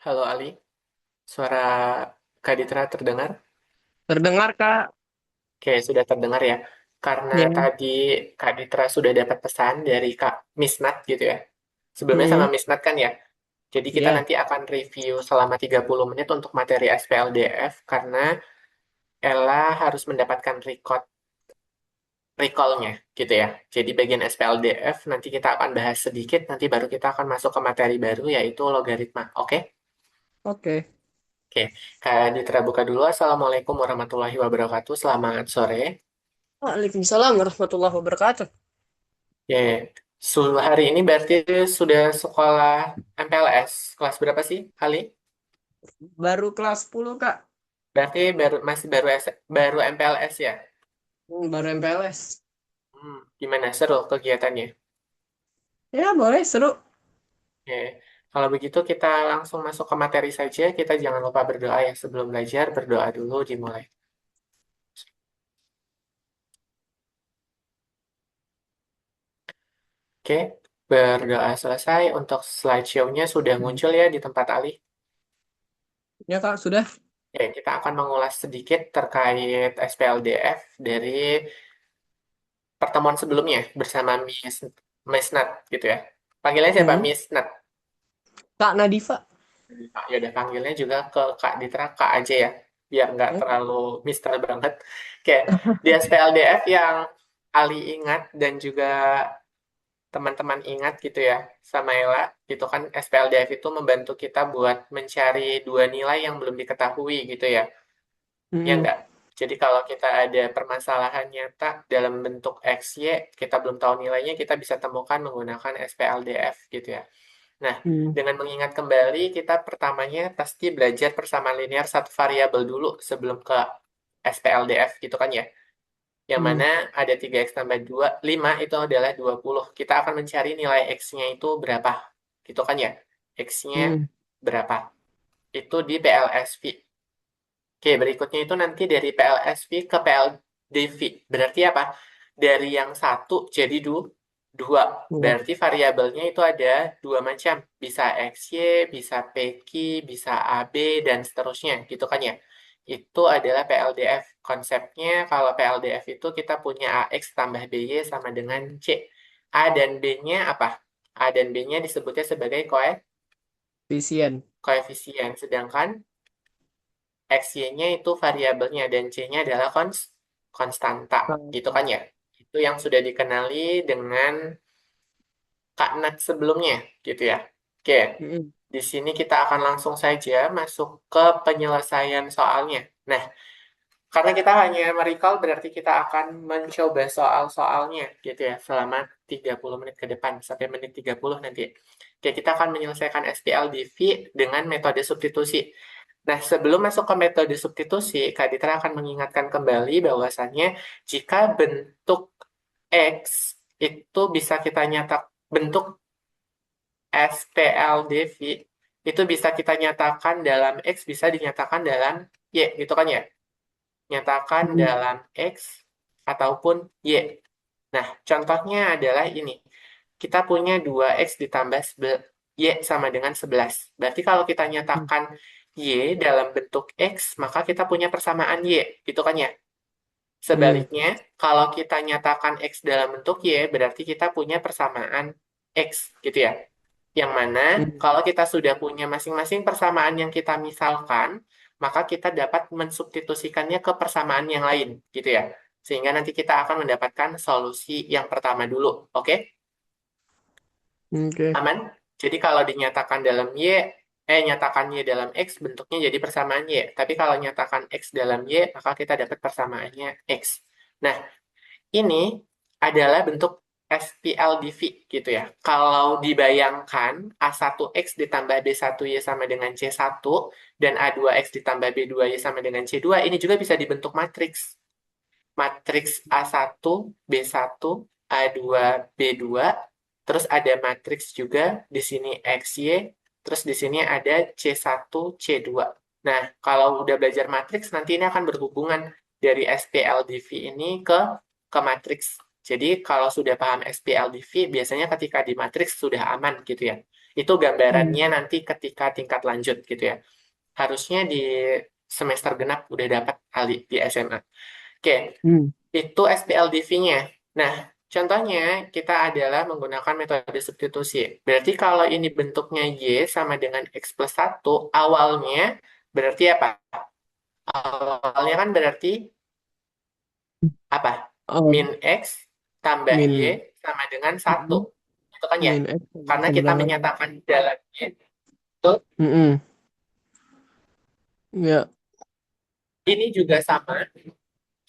Halo Ali, suara Kak Ditra terdengar? Terdengar, Kak? Oke, sudah terdengar ya. Karena Ya. tadi Kak Ditra sudah dapat pesan dari Kak Misnat gitu ya. Sebelumnya sama Hmm, Misnat kan ya. Jadi kita ya. nanti akan review selama 30 menit untuk materi SPLDF karena Ella harus mendapatkan recall-nya gitu ya. Jadi bagian SPLDF nanti kita akan bahas sedikit, nanti baru kita akan masuk ke materi baru yaitu logaritma. Oke? Oke. Oke, Kak Ditra buka dulu. Assalamualaikum warahmatullahi wabarakatuh. Selamat sore. Waalaikumsalam warahmatullahi wabarakatuh. Ya, hari ini berarti sudah sekolah MPLS. Kelas berapa sih, Ali? Baru kelas 10, Kak. Berarti masih baru MPLS ya? Baru MPLS. Gimana seru kegiatannya? Ya, boleh, seru. Oke, kalau begitu kita langsung masuk ke materi saja. Kita jangan lupa berdoa ya sebelum belajar. Berdoa dulu dimulai. Oke, berdoa selesai. Untuk slideshow-nya sudah muncul ya di tempat Ali. Ya, Kak, sudah. Oke, kita akan mengulas sedikit terkait SPLDF dari pertemuan sebelumnya bersama Miss Nat gitu ya. Panggilnya siapa? Hmm. Miss Nat. Kak Nadifa. Ya udah panggilnya juga ke Kak Ditra Kak aja ya, biar nggak Ya. terlalu mister banget. Kayak di SPLDF yang Ali ingat dan juga teman-teman ingat gitu ya sama Ella, gitu kan SPLDF itu membantu kita buat mencari dua nilai yang belum diketahui gitu ya. Ya Hmm. enggak? Jadi kalau kita ada permasalahan nyata dalam bentuk X, Y, kita belum tahu nilainya, kita bisa temukan menggunakan SPLDF gitu ya. Nah, Hmm. dengan mengingat kembali, kita pertamanya pasti belajar persamaan linear satu variabel dulu sebelum ke SPLDF gitu kan ya. Yang Hmm. mana ada 3x tambah 2 5 itu adalah 20. Kita akan mencari nilai X-nya itu berapa. Gitu kan ya. X-nya Hmm. berapa. Itu di PLSV. Oke, berikutnya itu nanti dari PLSV ke PLDV. Berarti apa? Dari yang satu jadi dua. Ya. Berarti variabelnya itu ada dua macam. Bisa XY, bisa PQ, bisa AB, dan seterusnya. Gitu kan ya? Itu adalah PLDF. Konsepnya kalau PLDF itu kita punya AX tambah BY sama dengan C. A dan B-nya apa? A dan B-nya disebutnya sebagai Pasien. koefisien. Sedangkan XY-nya itu variabelnya dan C-nya adalah konstanta. Gitu kan ya? Itu yang sudah dikenali dengan Kak Nat sebelumnya, gitu ya. Oke, Hmm. di sini kita akan langsung saja masuk ke penyelesaian soalnya. Nah, karena kita hanya merecall, berarti kita akan mencoba soal-soalnya, gitu ya, selama 30 menit ke depan, sampai menit 30 nanti. Oke, kita akan menyelesaikan SPLDV dengan metode substitusi. Nah, sebelum masuk ke metode substitusi, Kak Ditra akan mengingatkan kembali bahwasannya jika bentuk X itu bisa kita nyatak bentuk SPLDV itu bisa kita nyatakan dalam X bisa dinyatakan dalam Y gitu kan ya? Nyatakan Hmm. dalam X ataupun Y. Nah, contohnya adalah ini. Kita punya 2X ditambah Y sama dengan 11. Berarti kalau kita nyatakan Y dalam bentuk X, maka kita punya persamaan Y. Gitu kan ya? Hmm. Sebaliknya, kalau kita nyatakan X dalam bentuk Y, berarti kita punya persamaan X. Gitu ya? Yang mana Hmm. kalau kita sudah punya masing-masing persamaan yang kita misalkan, maka kita dapat mensubstitusikannya ke persamaan yang lain. Gitu ya? Sehingga nanti kita akan mendapatkan solusi yang pertama dulu. Oke? Oke. Aman? Jadi kalau dinyatakan dalam Y, nyatakan Y dalam X, bentuknya jadi persamaan Y. Tapi kalau nyatakan X dalam Y, maka kita dapat persamaannya X. Nah, ini adalah bentuk SPLDV gitu ya. Kalau dibayangkan A1X ditambah B1Y sama dengan C1 dan A2X ditambah B2Y sama dengan C2, ini juga bisa dibentuk matriks. Matriks A1, B1, A2, B2, terus ada matriks juga di sini XY, terus di sini ada C1, C2. Nah, kalau udah belajar matriks, nanti ini akan berhubungan dari SPLDV ini ke matriks. Jadi, kalau sudah paham SPLDV, biasanya ketika di matriks sudah aman gitu ya. Itu gambarannya Hmm. nanti ketika tingkat lanjut gitu ya. Harusnya di semester genap udah dapat kali di SMA. Oke, Hmm. itu SPLDV-nya. Nah, contohnya kita adalah menggunakan metode substitusi. Berarti kalau ini bentuknya Y sama dengan X plus 1, awalnya berarti apa? Awalnya kan berarti apa? Oh, Min X tambah Y min sama dengan satu. mm, Itu kan ya? min X Karena sama kita dengan menyatakan di dalamnya itu, mm, ya ini juga sama.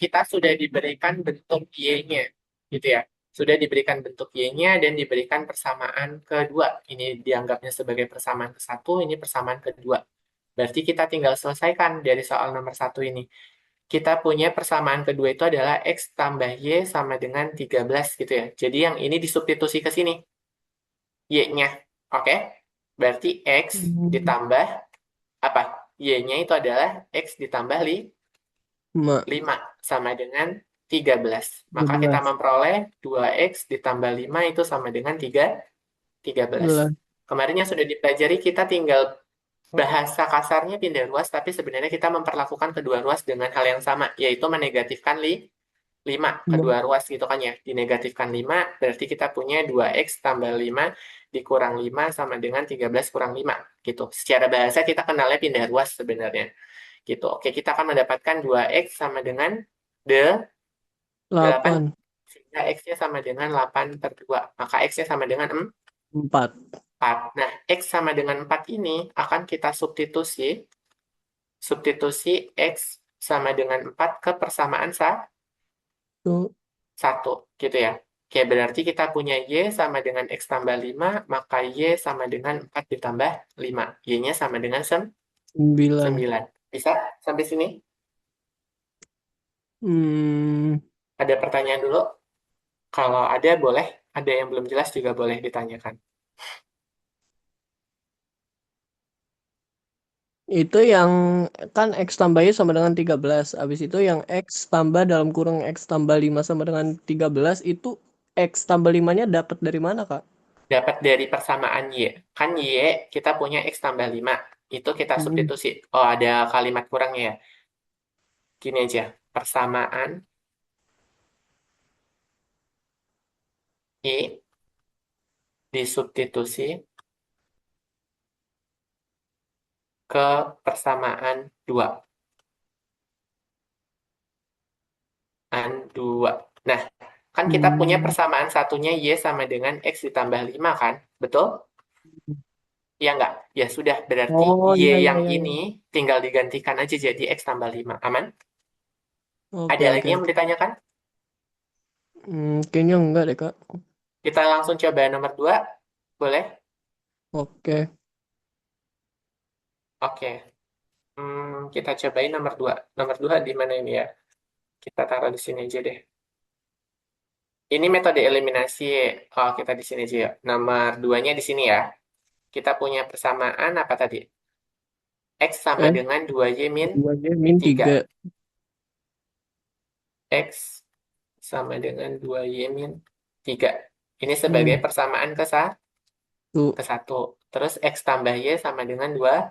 Kita sudah diberikan bentuk Y-nya, gitu ya. Sudah diberikan bentuk Y-nya dan diberikan persamaan kedua. Ini dianggapnya sebagai persamaan ke satu, ini persamaan kedua. Berarti kita tinggal selesaikan dari soal nomor satu ini. Kita punya persamaan kedua itu adalah X tambah Y sama dengan 13 gitu ya. Jadi yang ini disubstitusi ke sini, Y-nya. Oke? Berarti X Hmm. ditambah apa? Y-nya itu adalah X ditambah 5 5 sama dengan 13. Maka kita 12 memperoleh 2x ditambah 5 itu sama dengan 13. 11 Kemarin yang sudah dipelajari kita tinggal bahasa kasarnya pindah ruas, tapi sebenarnya kita memperlakukan kedua ruas dengan hal yang sama, yaitu menegatifkan 5 kedua ruas gitu kan ya. Dinegatifkan 5 berarti kita punya 2x tambah 5 dikurang 5 sama dengan 13 kurang 5 gitu. Secara bahasa kita kenalnya pindah ruas sebenarnya gitu. Oke, kita akan mendapatkan 2x sama dengan 8, 8 sehingga x-nya sama dengan 8 per 2. Maka x-nya sama dengan 4 4. Nah, x sama dengan 4 ini akan kita substitusi. Substitusi x sama dengan 4 ke persamaan tuh 1, gitu ya. Oke, berarti kita punya y sama dengan x tambah 5, maka y sama dengan 4 ditambah 5. Y-nya sama dengan 9. 9. Bisa sampai sini? Hmm, Ada pertanyaan dulu? Kalau ada, boleh. Ada yang belum jelas juga boleh ditanyakan. itu yang kan X tambah Y sama dengan 13. Habis itu yang X tambah dalam kurung X tambah 5 sama dengan 13 itu X tambah 5-nya dapat dari mana, Kak? Dapat dari persamaan Y. Kan Y kita punya X tambah 5. Itu kita Hmm. substitusi. Oh, ada kalimat kurangnya ya. Gini aja. Persamaan Y disubstitusi ke persamaan 2. An 2. Nah, kan kita punya Hmm. persamaan satunya Y sama dengan X ditambah 5 kan? Betul? Ya enggak? Ya sudah, berarti Oh, Y iya iya yang iya, ini iya. tinggal digantikan aja jadi X tambah 5. Aman? Oke Ada lagi oke yang mau oke. ditanyakan? Kayaknya enggak deh, Kak. Kita langsung coba nomor 2. Boleh? Oke. Oke. Kita cobain nomor 2. Nomor 2 di mana ini ya? Kita taruh di sini aja deh. Ini metode eliminasi. Oh, kita di sini aja ya. Nomor 2-nya di sini ya. Kita punya persamaan apa tadi? X sama Eh, dengan 2Y min 2 min 3. 3. X sama dengan 2Y min 3. Ini sebagai Hmm. persamaan Tuh ke 1. Terus X tambah Y sama dengan 12.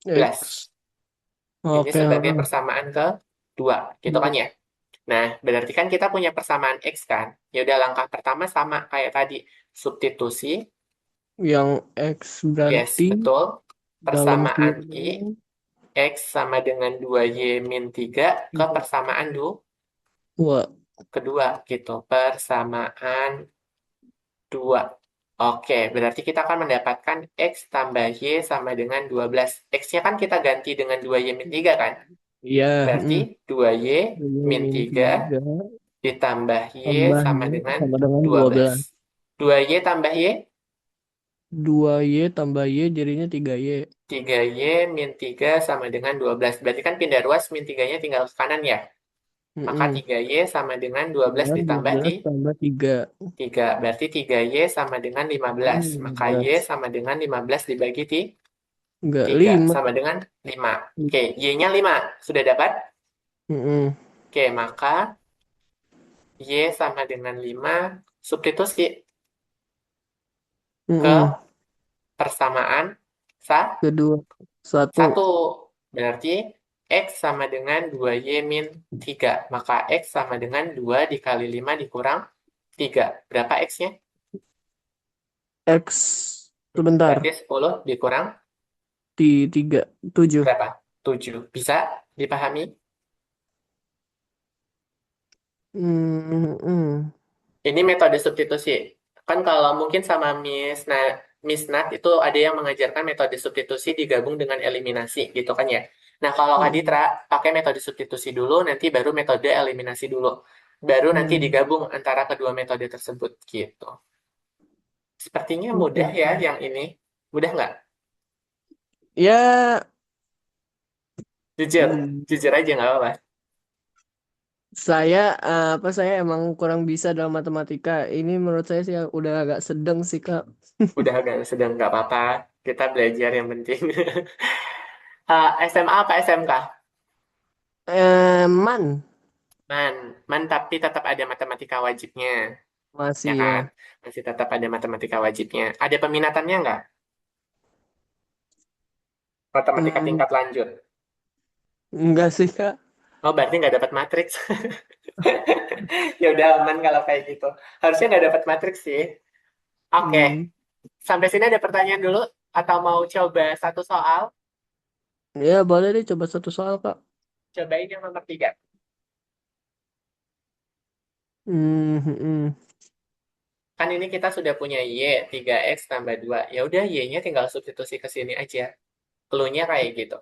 X. Ini Oke, sebagai heeh. persamaan ke 2. Gitu kan ya? Nah, berarti kan kita punya persamaan X kan? Ya udah langkah pertama sama kayak tadi. Substitusi. Yang X Yes, berarti betul. dalam Persamaan I. kurung X sama dengan 2Y min 3 ke persamaan dua. kedua gitu. Persamaan 2. Oke, berarti kita akan mendapatkan X tambah Y sama dengan 12. X-nya kan kita ganti dengan 2Y min 3 kan? Iya, Berarti 2Y 2 min min 3 3 ditambah Y tambah sama Y dengan sama dengan 12. 12. 2Y tambah Y, 2Y tambah Y jadinya 3Y. 3Y min 3 sama dengan 12. Berarti kan pindah ruas min 3-nya tinggal ke kanan ya? Maka Mm-mm. 3Y sama dengan 12 Dengan ditambah 12 tambah 3. 3. Berarti 3Y sama dengan 15. Maka Y 15. sama dengan 15 dibagi Enggak, 3 5. sama dengan 5. Oke, Y-nya 5. Sudah dapat? Mm-mm. Oke, maka Y sama dengan 5. Substitusi. ke Mm-mm. persamaan sa Kedua. Satu. 1. Berarti X sama dengan 2Y min 3. Maka X sama dengan 2 dikali 5 dikurang 3. Berapa X-nya? X. Sebentar. Berarti 10 dikurang Tiga. Tujuh. berapa? 7. Bisa dipahami? Mm-mm. Ini metode substitusi. Kan kalau mungkin sama Miss Nat itu ada yang mengajarkan metode substitusi digabung dengan eliminasi gitu kan ya. Nah, kalau Kak Mm-mm. Ditra pakai metode substitusi dulu, nanti baru metode eliminasi dulu. Baru nanti Mm. digabung antara kedua metode tersebut gitu. Sepertinya mudah Oke. ya yang ini. Mudah nggak? Ya, Jujur. mm, Jujur aja nggak apa-apa. saya saya emang kurang bisa dalam matematika. Ini menurut saya sih udah agak sedang sih, Kak. Udah agak sedang nggak apa-apa. Kita belajar yang penting. SMA apa SMK? Man, Man, man tapi tetap ada matematika wajibnya, ya masih ya. kan? Masih tetap ada matematika wajibnya. Ada peminatannya nggak? Matematika Hmm, tingkat lanjut. enggak sih, Kak. Oh, berarti nggak dapat matriks. Ya udah aman kalau kayak gitu. Harusnya nggak dapat matriks sih. Oke, Hmm, sampai sini ada pertanyaan dulu atau mau coba satu soal? ya boleh deh coba satu soal, Kak. Cobain yang nomor 3. Hmm. Kan ini kita sudah punya Y 3X tambah 2. Ya udah Y-nya tinggal substitusi ke sini aja. Clue-nya kayak gitu.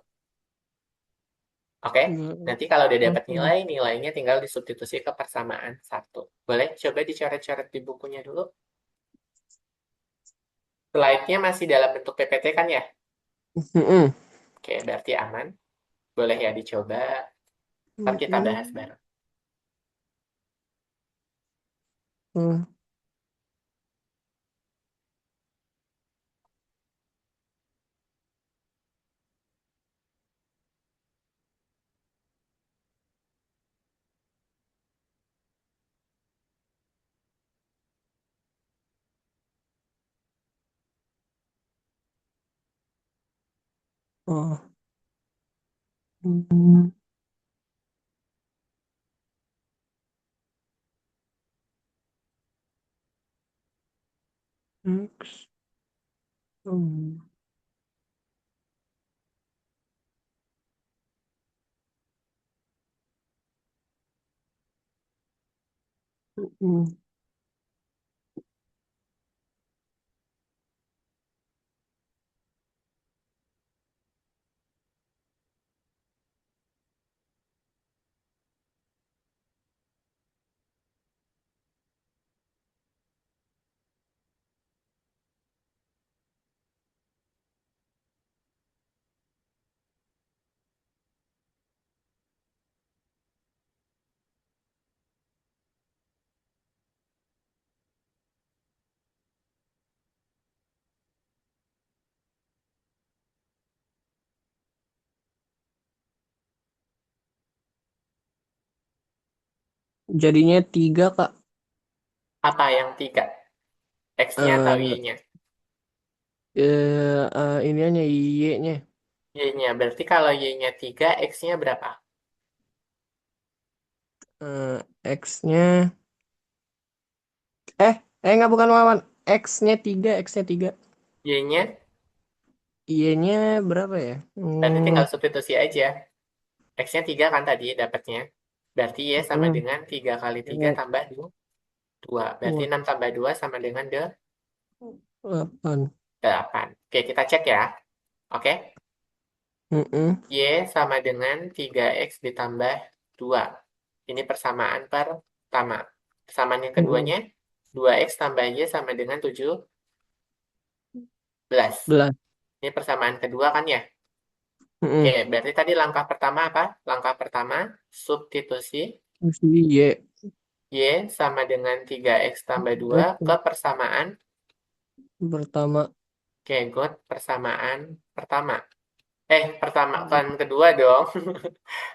Oke, Hmm. nanti kalau udah dapat Oke. nilai, nilainya tinggal disubstitusi ke persamaan 1. Boleh coba dicoret-coret di bukunya dulu. Slide-nya masih dalam bentuk PPT kan ya? Hmm. Oke, berarti aman. Boleh ya dicoba. Ntar kita bahas Hmm. bareng. Hmm. Oh. Hmm. X. Hmm. Hmm. Jadinya tiga, Kak. Apa yang 3? X-nya atau Eh, Y-nya? ini hanya Y-nya. Y-nya. Berarti kalau Y-nya 3, X-nya berapa? X-nya. Enggak, bukan lawan. X-nya tiga, X-nya tiga. Y-nya Y-nya berapa ya? berarti tinggal substitusi aja. X-nya 3 kan tadi dapatnya. Berarti Y sama Hmm. dengan 3 kali 3 Ini tambah 2. Berarti 6 tambah 2 sama dengan 8. 8. Oke, kita cek ya. Oke. Mm-mm. Y sama dengan 3X ditambah 2. Ini persamaan pertama. Persamaan yang Mm-mm. keduanya, 2X tambah Y sama dengan 17. Belas. Ini persamaan kedua kan ya? Oke, Mm-mm. berarti tadi langkah pertama apa? Langkah pertama, substitusi Mesti Y. Y sama dengan 3X tambah 2 ke persamaan. Pertama. Oke, good. Persamaan pertama. Persamaan kedua dong.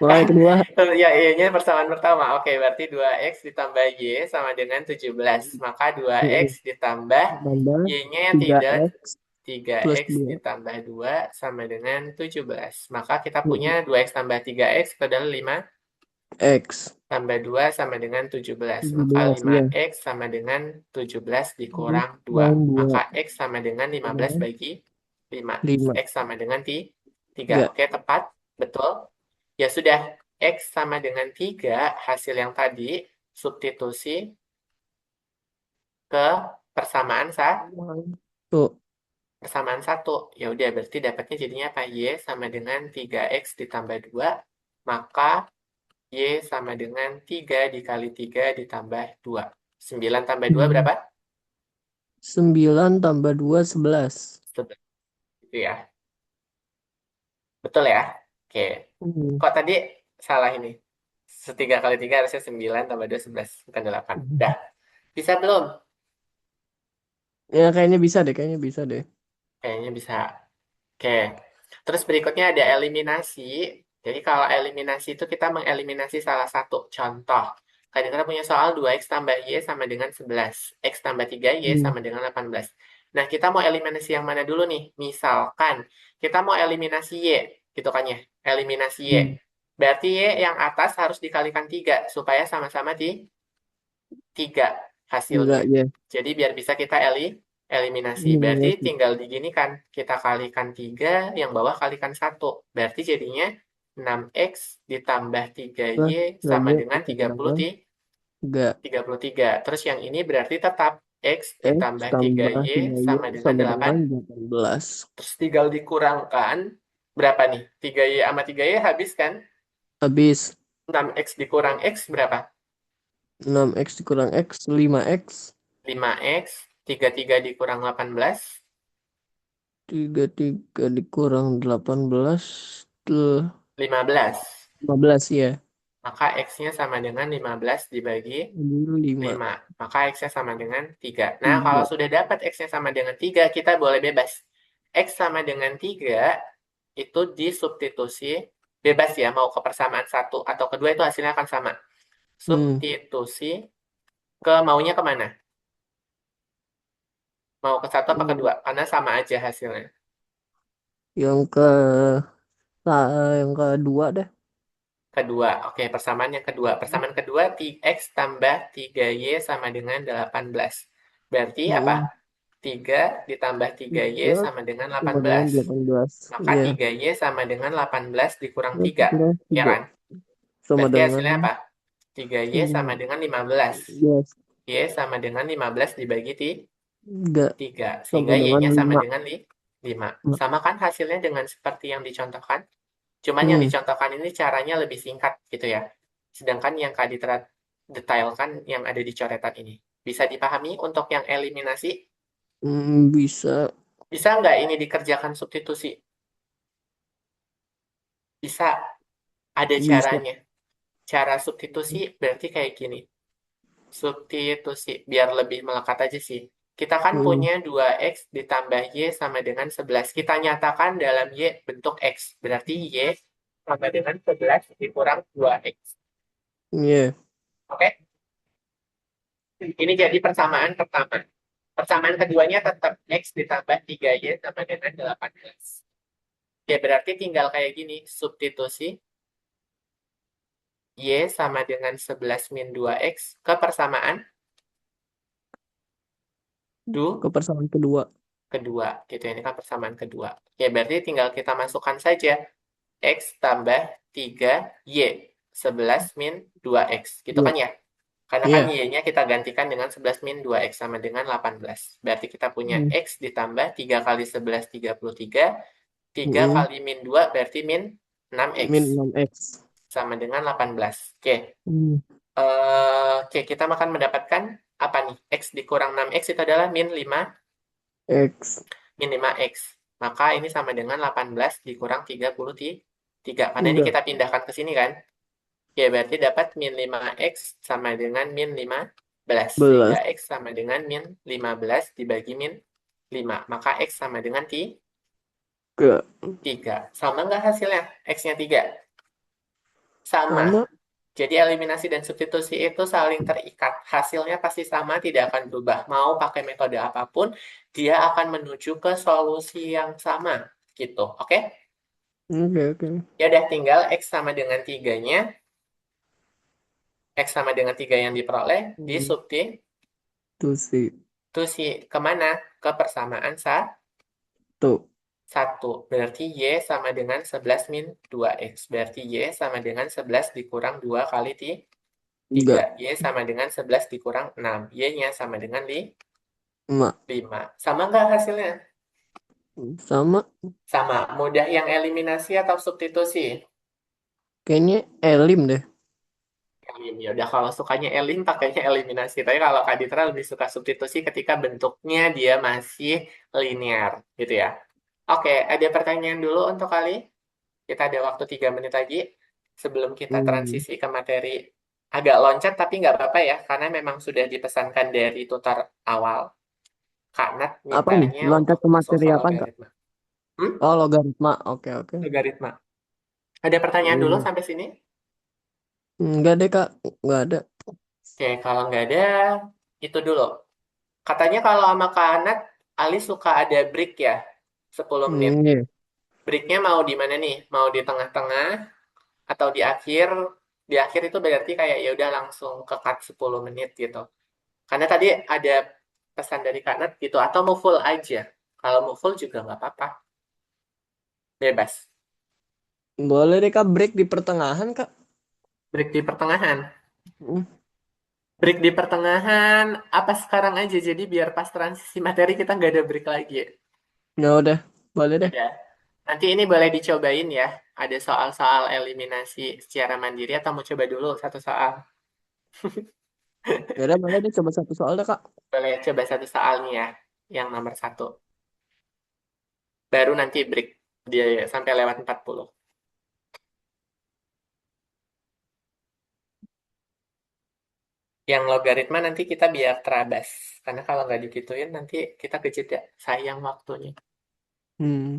Mulai Kan, kedua. ya Y-nya persamaan pertama. Oke, berarti 2X ditambah Y sama dengan 17. Maka 2X Mm-mm. ditambah Tambah Y-nya tiga tidak x tiga plus x dua. ditambah 2 sama dengan 17. Maka kita punya Mm-mm. 2X tambah 3X itu adalah 5 X tambah 2 sama dengan 17. Maka 17 lima ya. x sama dengan 17 Jadi dikurang 2. kurang dua Maka X sama dengan 15 sama bagi 5. 5. X sama dengan 3. 3. Oke, tepat. Betul. Ya sudah. X sama dengan 3. Hasil yang tadi. Substitusi ke persamaan Tuh. persamaan 1. Ya udah, berarti dapatnya jadinya apa? Y sama dengan 3X ditambah 2. Maka Y sama dengan 3 dikali 3 ditambah 2. 9 tambah 2 Hmm. berapa? 9 tambah 2 11. Sebelas. Itu ya. Betul ya? Oke. Hmm. Kok tadi salah ini? 3 kali 3 harusnya 9 tambah 2 11. Bukan 8. Dah. Bisa belum? Ya kayaknya bisa deh, kayaknya bisa deh. Kayaknya bisa. Oke. Terus berikutnya ada eliminasi. Jadi kalau eliminasi itu kita mengeliminasi salah satu. Contoh. Kadang kita punya soal 2X tambah Y sama dengan 11. X tambah 3Y Hmm. sama dengan 18. Nah, kita mau eliminasi yang mana dulu nih? Misalkan kita mau eliminasi Y. Gitu kan ya? Eliminasi Y. Hmm. Berarti Y yang atas harus dikalikan 3. Supaya sama-sama di 3 hasilnya. Enggak ya. Jadi biar bisa kita eliminasi. Berarti Eliminasi. tinggal diginikan. Kita kalikan 3, yang bawah kalikan 1. Berarti jadinya 6X ditambah 3Y Nah, sama lagi dengan kurang enggak. 33. Terus yang ini berarti tetap X X ditambah tambah 3Y 3Y sama dengan sama 8. dengan 18. Terus tinggal dikurangkan. Berapa nih? 3Y sama 3Y habis kan? Habis 6X dikurang X berapa? 6x dikurang X 5x. 5X. 33 dikurang 18. 33 dikurang 18 tuh 15. 15 ya. Maka X-nya sama dengan 15 dibagi Jadi 5 5. Maka X-nya sama dengan 3. Nah, kalau 3. sudah dapat X-nya sama dengan 3, kita boleh bebas. X sama dengan 3 itu disubstitusi bebas ya, mau ke persamaan satu atau kedua itu hasilnya akan sama. Hmm. Substitusi ke maunya kemana? Mau ke satu apa kedua? Karena sama aja hasilnya. Yang ke yang kedua deh. Kedua, oke, persamaan yang kedua. Persamaan kedua, X tambah 3Y sama dengan 18. Berarti apa? Hmm. 3 ditambah 3Y 3 sama dengan sama dengan 18. 18. Maka Iya. 3Y sama dengan 18 dikurang Terus 3. kurang Ya 3 kan? sama Berarti dengan hasilnya apa? 3Y sama dengan 15. yes. Y sama dengan 15 dibagi 3 3. sama Sehingga dengan Y-nya sama 5. dengan 5. Sama kan hasilnya dengan seperti yang dicontohkan? Cuman yang Hmm. dicontohkan ini caranya lebih singkat gitu ya. Sedangkan yang Kak Ditra detailkan yang ada di coretan ini. Bisa dipahami untuk yang eliminasi? Hmm, bisa. Bisa nggak ini dikerjakan substitusi? Bisa. Ada Bisa. caranya. Cara substitusi berarti kayak gini. Substitusi, biar lebih melekat aja sih. Kita kan Hmm. punya 2X ditambah Y sama dengan 11. Kita nyatakan dalam Y bentuk X. Berarti Y sama dengan 11 dikurang 2X. Iya. Oke? Ini jadi persamaan pertama. Persamaan keduanya tetap X ditambah 3Y sama dengan 18. Ya berarti tinggal kayak gini. Substitusi Y sama dengan 11 min 2X ke persamaan Ke persamaan kedua. kedua. Gitu, ini kan persamaan kedua. Ya berarti tinggal kita masukkan saja X tambah 3Y. 11 min 2X. Gitu Iya. kan ya? Karena kan Iya. Y-nya kita gantikan dengan 11 min 2X sama dengan 18. Berarti kita punya Hmm. X ditambah 3 kali 11, 33. 3 Hmm. kali min 2 berarti min 6X. Min 6x. Sama dengan 18. Oke. Hmm. Oke, kita akan mendapatkan apa nih? X dikurang 6X itu adalah min 5, X. min 5X. Maka ini sama dengan 18 dikurang 33. Karena ini Enggak. kita pindahkan ke sini kan? Ya, berarti dapat min 5X sama dengan min 15. Sehingga Belas. X sama dengan min 15 dibagi min 5. Maka X sama dengan Ke 3. Sama nggak hasilnya? X-nya 3. Sama. sama. Jadi eliminasi dan substitusi itu saling terikat. Hasilnya pasti sama, tidak akan berubah. Mau pakai metode apapun, dia akan menuju ke solusi yang sama. Gitu, oke? Oke, oke. Ya udah, tinggal X sama dengan 3-nya. X sama dengan 3 yang diperoleh, Hmm, disubstitusi Itu sih. kemana? Ke persamaan Tuh. satu. Berarti Y sama dengan 11 min 2X. Berarti Y sama dengan 11 dikurang 2 kali 3. Enggak. Y sama dengan 11 dikurang 6. Y-nya sama dengan Emak. 5. Sama nggak hasilnya? Sama. Sama. Mudah yang eliminasi atau substitusi? Kayaknya Elim deh. Elim. Ya udah, kalau sukanya elim, pakainya eliminasi. Tapi kalau Kak Ditra lebih suka substitusi ketika bentuknya dia masih linear. Gitu ya. Oke, ada pertanyaan dulu untuk kali. Kita ada waktu 3 menit lagi sebelum kita Hmm. transisi ke materi. Agak loncat tapi nggak apa-apa ya, karena memang sudah dipesankan dari tutor awal. Kak Nat Apa nih? mintanya Loncat untuk ke masuk materi ke apa, Kak? logaritma. Hmm? Oh, logaritma. Oke, oke. Logaritma. Ada pertanyaan dulu Hmm. sampai sini? Enggak deh, Kak. Enggak ada. Oke, kalau nggak ada, itu dulu. Katanya kalau sama Kak Nat, Ali suka ada break ya, 10 menit. Iya. Breaknya mau di mana nih? Mau di tengah-tengah atau di akhir? Di akhir itu berarti kayak ya udah langsung ke cut 10 menit gitu. Karena tadi ada pesan dari Kak Nat gitu, atau mau full aja. Kalau mau full juga nggak apa-apa, bebas. Boleh deh, Kak. Break di pertengahan, Kak. Break di pertengahan. Hmm. Break di pertengahan, apa sekarang aja, jadi biar pas transisi materi kita nggak ada break lagi. Ya udah. Boleh deh. Ya. Nanti ini boleh dicobain ya. Ada soal-soal eliminasi secara mandiri atau mau coba dulu satu soal? Ya udah, boleh deh. Coba satu soal deh, Kak. Boleh coba satu soal nih ya, yang nomor satu. Baru nanti break dia sampai lewat 40. Yang logaritma nanti kita biar terabas. Karena kalau nggak digituin nanti kita kejeda. Sayang waktunya. Hmm.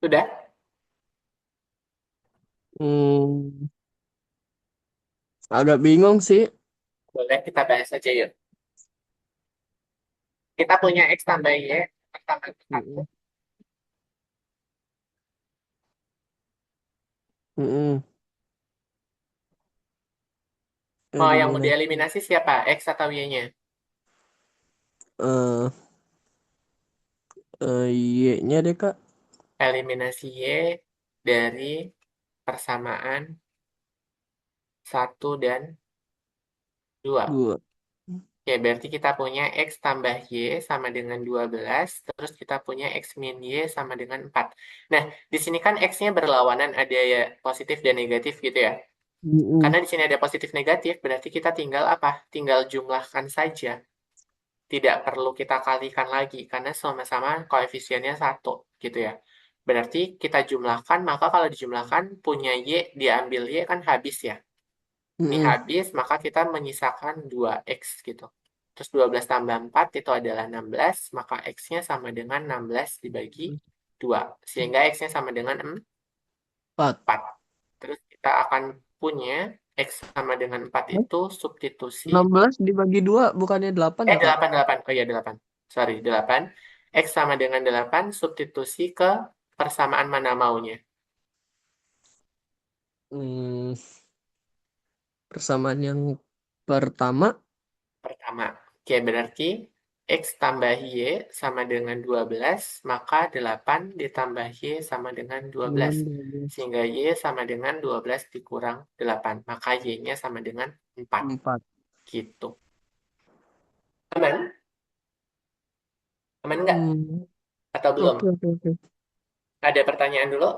Sudah? Hmm. Agak bingung sih. Boleh kita bahas aja yuk. Kita punya X tambah Y. Pertama satu. Mm-mm. Mm-mm. Mau yang mau Eliminasi. dieliminasi siapa? X atau Y-nya? Eh, Y-nya deh, Kak. Eliminasi Y dari persamaan 1 dan 2. 2. Oke, berarti kita punya X tambah Y sama dengan 12, terus kita punya X min Y sama dengan 4. Nah, di sini kan X-nya berlawanan, ada ya positif dan negatif gitu ya. Mm-mm. Karena di sini ada positif negatif, berarti kita tinggal apa? Tinggal jumlahkan saja. Tidak perlu kita kalikan lagi, karena sama-sama koefisiennya 1 gitu ya. Berarti kita jumlahkan, maka kalau dijumlahkan, punya Y diambil Y kan habis ya. Ini Mm-mm. habis, maka kita menyisakan 2X gitu. Terus 12 tambah 4 itu adalah 16, maka X-nya sama dengan 16 dibagi 2. Sehingga X-nya sama dengan 4. 4. Terus kita akan punya X sama dengan 4 itu substitusi. 16 dibagi 2 bukannya 8 ya, Kak? 8, 8. Oh iya, 8. Sorry, 8. X sama dengan 8, substitusi ke persamaan mana maunya. Hmm, persamaan yang pertama Pertama. Oke, berarti X tambah Y sama dengan 12, maka 8 ditambah Y sama dengan 12. dengan 12. Sehingga Y sama dengan 12 dikurang 8. Maka Y-nya sama dengan 4. 4. Gitu. Aman? Aman nggak? Hmm, Atau belum? oke, oke, oke. Ada pertanyaan dulu?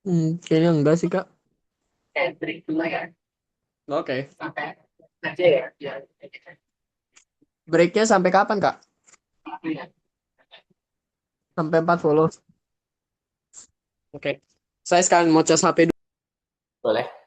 Hmm, kayaknya enggak sih, Kak. Break dulu ya. Oke. Sampai aja ya. Ya. Breaknya sampai kapan, Kak? Sampai 40. Oke. Saya sekarang mau cas HP dulu. Boleh.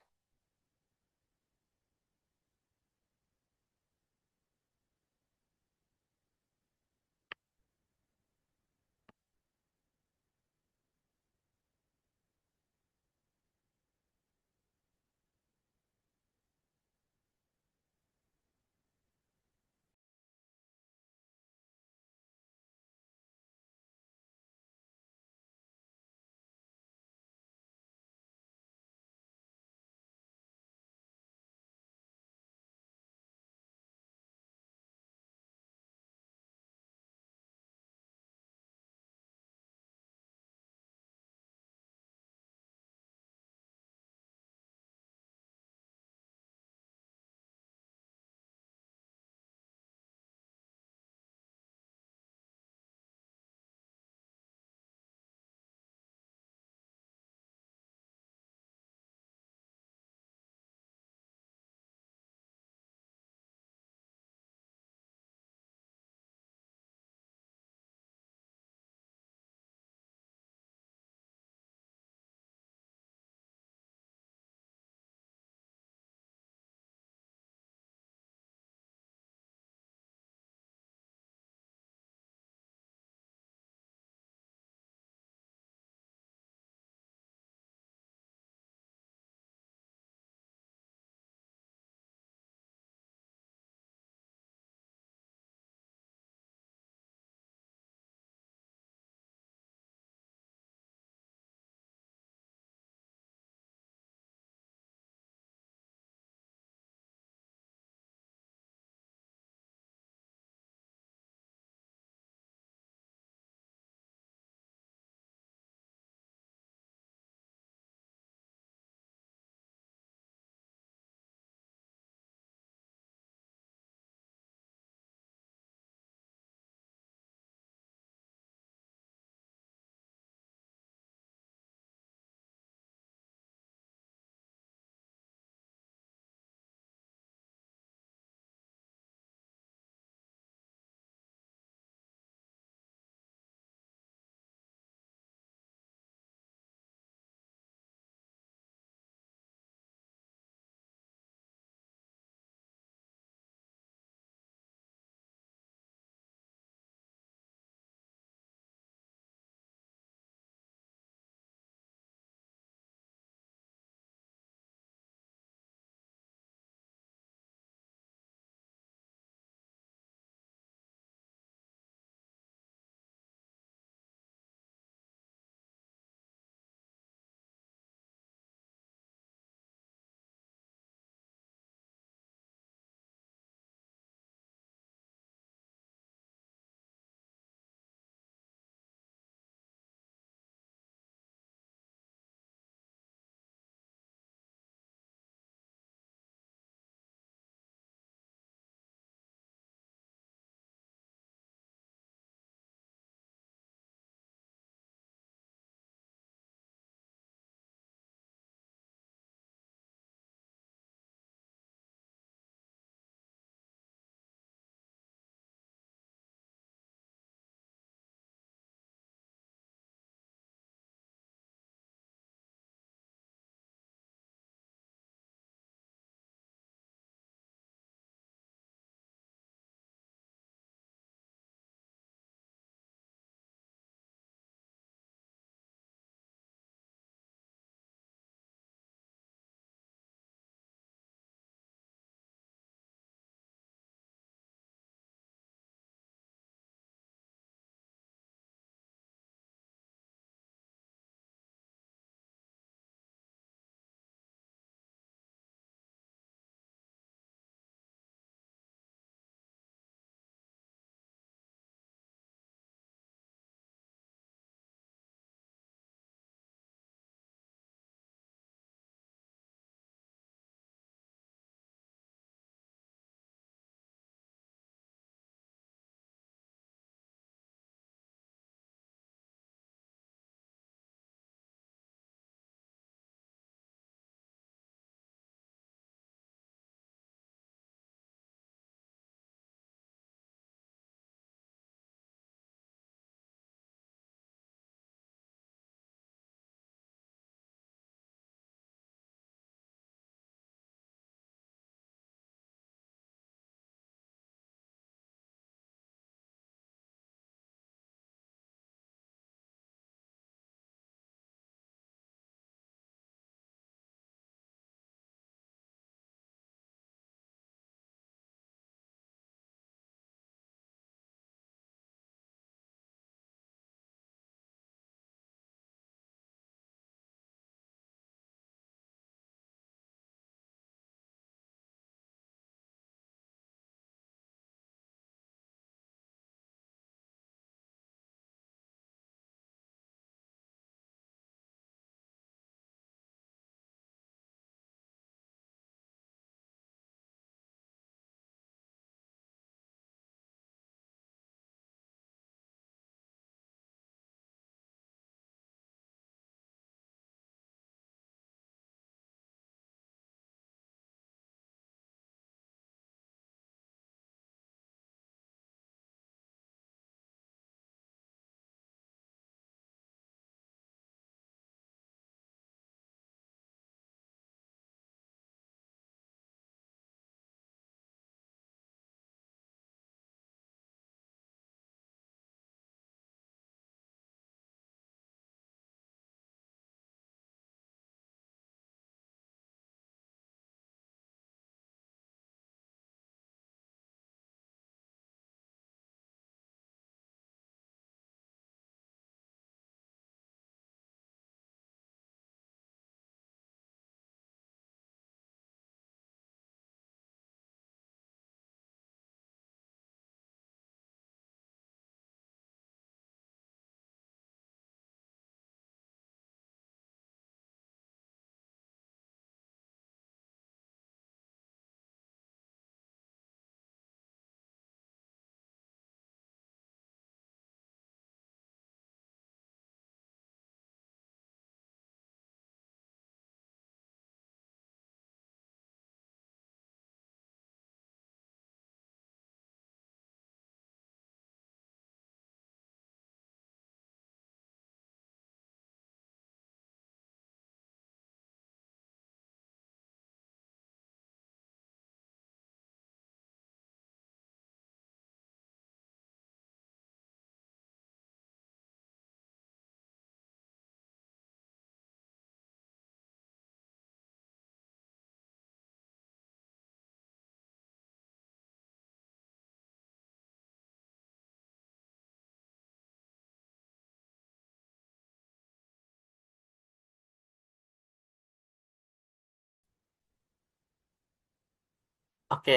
Oke,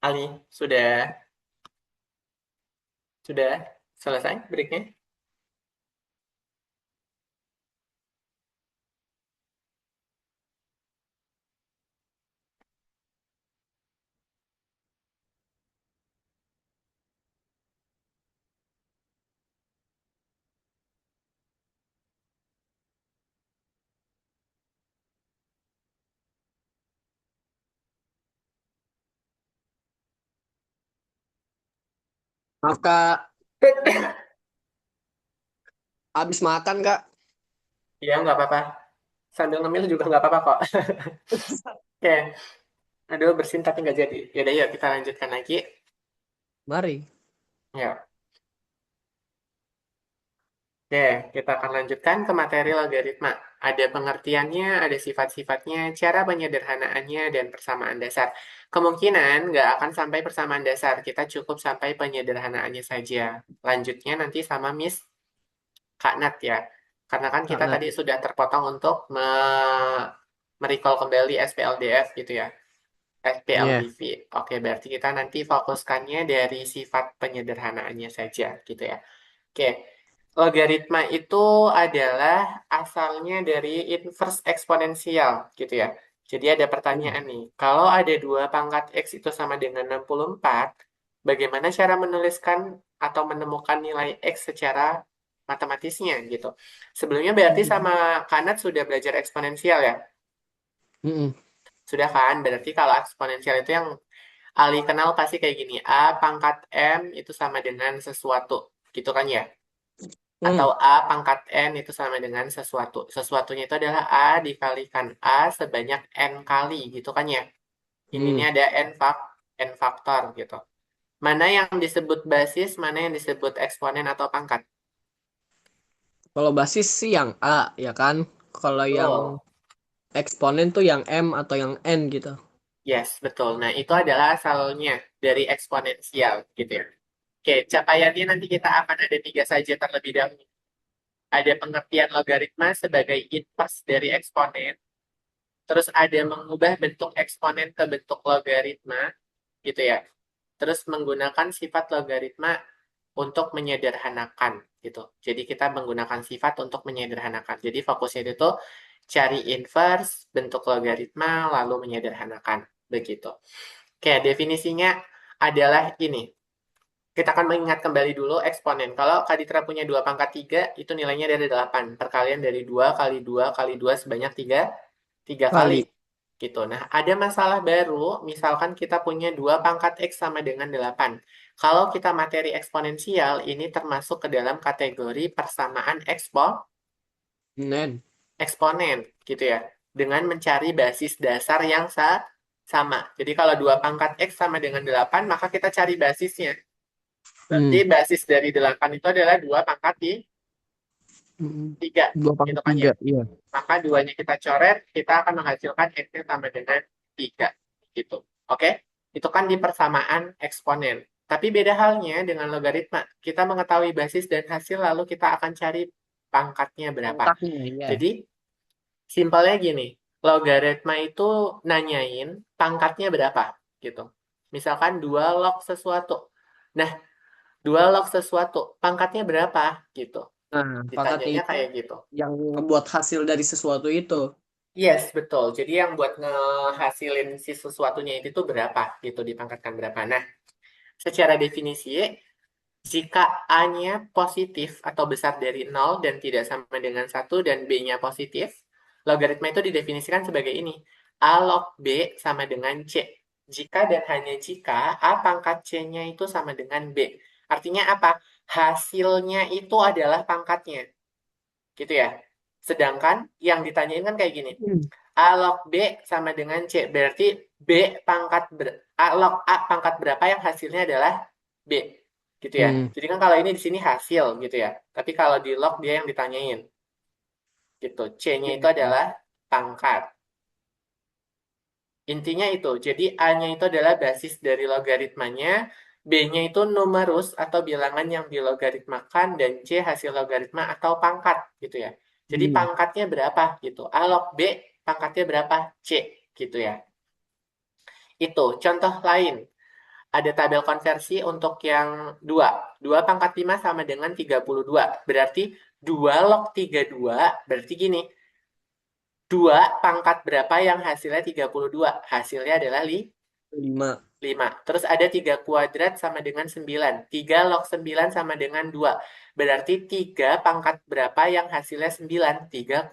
Ali, sudah sudah selesai breaknya? Maaf Kak, habis makan Kak. Iya, nggak apa-apa. Sambil ngemil juga nggak apa-apa kok. Oke, aduh bersin tapi nggak jadi. Yaudah, yuk kita lanjutkan lagi. Mari. Ya. Oke, kita akan lanjutkan ke materi logaritma. Ada pengertiannya, ada sifat-sifatnya, cara penyederhanaannya, dan persamaan dasar. Kemungkinan nggak akan sampai persamaan dasar, kita cukup sampai penyederhanaannya saja. Lanjutnya nanti sama Miss Kak Nat ya. Karena kan Kak kita Nat. tadi sudah terpotong untuk merecall kembali SPLDF gitu ya. Iya. SPLDV. Oke, berarti kita nanti fokuskannya dari sifat penyederhanaannya saja gitu ya. Oke, logaritma itu adalah asalnya dari inverse eksponensial gitu ya. Jadi ada Hmm. pertanyaan nih, kalau ada dua pangkat X itu sama dengan 64, bagaimana cara menuliskan atau menemukan nilai X secara matematisnya gitu. Sebelumnya berarti sama Kanat sudah belajar eksponensial ya? Mm-mm. Sudah kan? Berarti kalau eksponensial itu yang Ali kenal pasti kayak gini, A pangkat M itu sama dengan sesuatu, gitu kan ya? Atau Hmm. A pangkat N itu sama dengan sesuatu. Sesuatunya itu adalah A dikalikan A sebanyak N kali, gitu kan ya? Ini Hmm. ada N faktor gitu. Mana yang disebut basis, mana yang disebut eksponen atau pangkat? Kalau basis sih yang A, ya kan? Kalau yang Betul. eksponen tuh yang M atau yang N gitu. Yes, betul. Nah, itu adalah asalnya dari eksponensial, gitu ya. Oke, capaiannya nanti kita akan ada tiga saja terlebih dahulu. Ada pengertian logaritma sebagai inverse dari eksponen, terus ada mengubah bentuk eksponen ke bentuk logaritma, gitu ya. Terus menggunakan sifat logaritma untuk menyederhanakan, gitu. Jadi kita menggunakan sifat untuk menyederhanakan. Jadi fokusnya itu cari inverse, bentuk logaritma, lalu menyederhanakan, begitu. Oke, definisinya adalah ini. Kita akan mengingat kembali dulu eksponen. Kalau Kaditra punya 2 pangkat 3, itu nilainya dari 8. Perkalian dari 2 kali 2 kali 2 sebanyak 3 kali. Kali. Gitu. Nah, ada masalah baru, misalkan kita punya 2 pangkat X sama dengan 8. Kalau kita materi eksponensial, ini termasuk ke dalam kategori persamaan Nen. eksponen, gitu ya. Dengan mencari basis dasar yang sama. Jadi kalau 2 pangkat X sama dengan 8, maka kita cari basisnya. Berarti Hmm. basis dari 8 itu adalah 2 pangkat di Mm-mm. 3. Dua Gitu pangkat kan ya. tiga, iya. Maka duanya kita coret, kita akan menghasilkan X-nya sama dengan 3. Gitu. Oke? Itu kan di persamaan eksponen. Tapi beda halnya dengan logaritma. Kita mengetahui basis dan hasil, lalu kita akan cari pangkatnya berapa. Pangkatnya, iya. Jadi, simpelnya gini. Logaritma itu nanyain pangkatnya berapa. Gitu. Misalkan 2 log sesuatu. Nah, 2 log sesuatu, pangkatnya berapa? Gitu. Nah, pangkatnya Ditanyanya itu kayak gitu. yang ngebuat hasil dari sesuatu itu. Yes, betul. Jadi yang buat ngehasilin si sesuatunya itu tuh berapa gitu, dipangkatkan berapa. Nah, secara definisi, jika A-nya positif atau besar dari nol dan tidak sama dengan satu dan B-nya positif, logaritma itu didefinisikan sebagai ini. A log B sama dengan C. Jika dan hanya jika A pangkat C-nya itu sama dengan B. Artinya apa? Hasilnya itu adalah pangkatnya. Gitu ya. Sedangkan yang ditanyain kan kayak gini. Hmm. A log B sama dengan C. Berarti B A log A pangkat berapa yang hasilnya adalah B. Gitu ya. Hmm. Jadi kan kalau ini di sini hasil gitu ya. Tapi kalau di log dia yang ditanyain. Gitu. C-nya Iya, itu iya. adalah pangkat. Intinya itu. Jadi A-nya itu adalah basis dari logaritmanya. B-nya itu numerus atau bilangan yang dilogaritmakan. Dan C hasil logaritma atau pangkat gitu ya. Jadi Hmm. pangkatnya berapa gitu. A log B pangkatnya berapa? C gitu ya. Itu contoh lain. Ada tabel konversi untuk yang 2. 2 pangkat 5 sama dengan 32. Berarti 2 log 32, berarti gini. 2 pangkat berapa yang hasilnya 32? Hasilnya adalah 5. 5. Terus ada 3 kuadrat sama dengan 9. 3 log 9 sama dengan 2. Berarti 3 pangkat berapa yang hasilnya 9? 3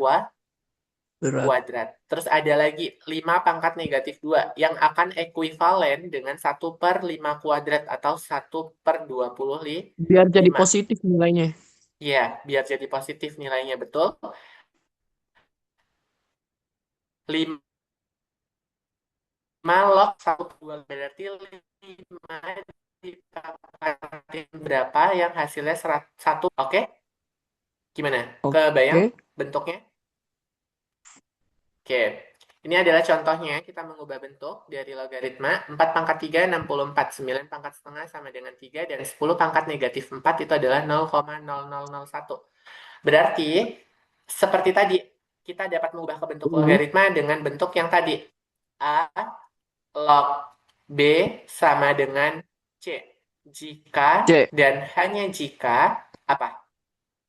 Berat. kuadrat. Terus ada lagi 5 pangkat negatif 2 yang akan ekuivalen dengan 1/5 kuadrat atau 1/25. Biar jadi positif nilainya. Ya, biar jadi positif nilainya betul. 5 log 1/2 berarti 5 dipangkatin berapa yang hasilnya 1. Oke? Gimana? Kebayang Oke. bentuknya? Oke. Ini adalah contohnya, kita mengubah bentuk dari logaritma 4 pangkat 3, 64. 9 pangkat setengah sama dengan 3, dan 10 pangkat negatif 4 itu adalah 0,0001. Berarti, seperti tadi, kita dapat mengubah ke bentuk Hmm. logaritma dengan bentuk yang tadi. A log B sama dengan C. Jika C. dan hanya jika, apa?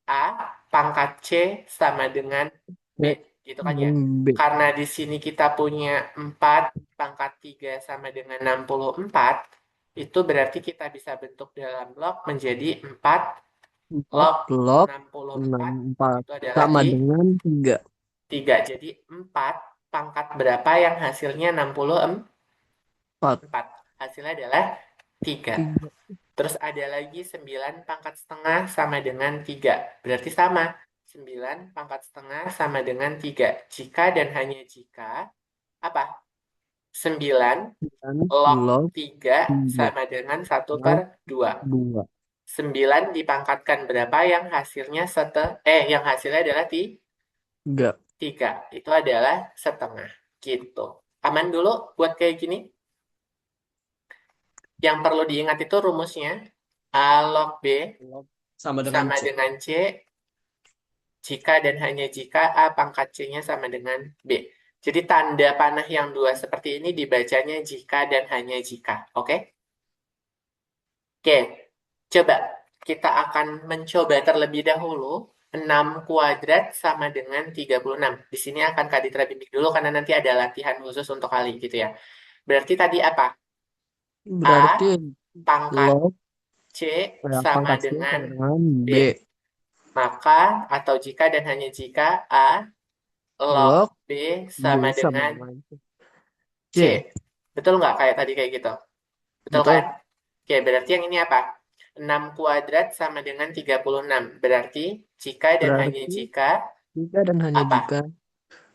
A pangkat C sama dengan B. C Gitu kan ya. dan B. Karena di sini kita punya 4 pangkat 3 sama dengan 64, itu berarti kita bisa bentuk dalam log menjadi 4 4 log log 64. 64 Itu adalah sama dengan 3. 3. Jadi 4 pangkat berapa yang hasilnya 64? 4. Hasilnya adalah 3. 3. Terus ada lagi 9 pangkat setengah sama dengan 3. Berarti sama. 9 pangkat setengah sama dengan 3. Jika dan hanya jika, apa? 9 Dan log log 3 3. sama dengan satu per Log dua. 2. 9 dipangkatkan berapa yang hasilnya yang hasilnya adalah 3. 3. Itu adalah setengah. Gitu. Aman dulu buat kayak gini. Yang perlu diingat itu rumusnya. A log B Log sama dengan sama C. dengan C jika dan hanya jika A pangkat C-nya sama dengan B. Jadi tanda panah yang dua seperti ini dibacanya jika dan hanya jika. Oke? Oke, coba kita akan mencoba terlebih dahulu 6 kuadrat sama dengan 36. Di sini akan Kak Ditra bimbing dulu karena nanti ada latihan khusus untuk kali gitu ya. Berarti tadi apa? A Berarti pangkat log C sama pangkat C dengan sama dengan B. B. Maka atau jika dan hanya jika A log Log B B sama sama dengan dengan C. C. Betul nggak kayak tadi kayak gitu? Betul kan? Betul. Oke, berarti yang ini apa? 6 kuadrat sama dengan 36. Berarti jika dan hanya Berarti jika jika dan hanya apa? jika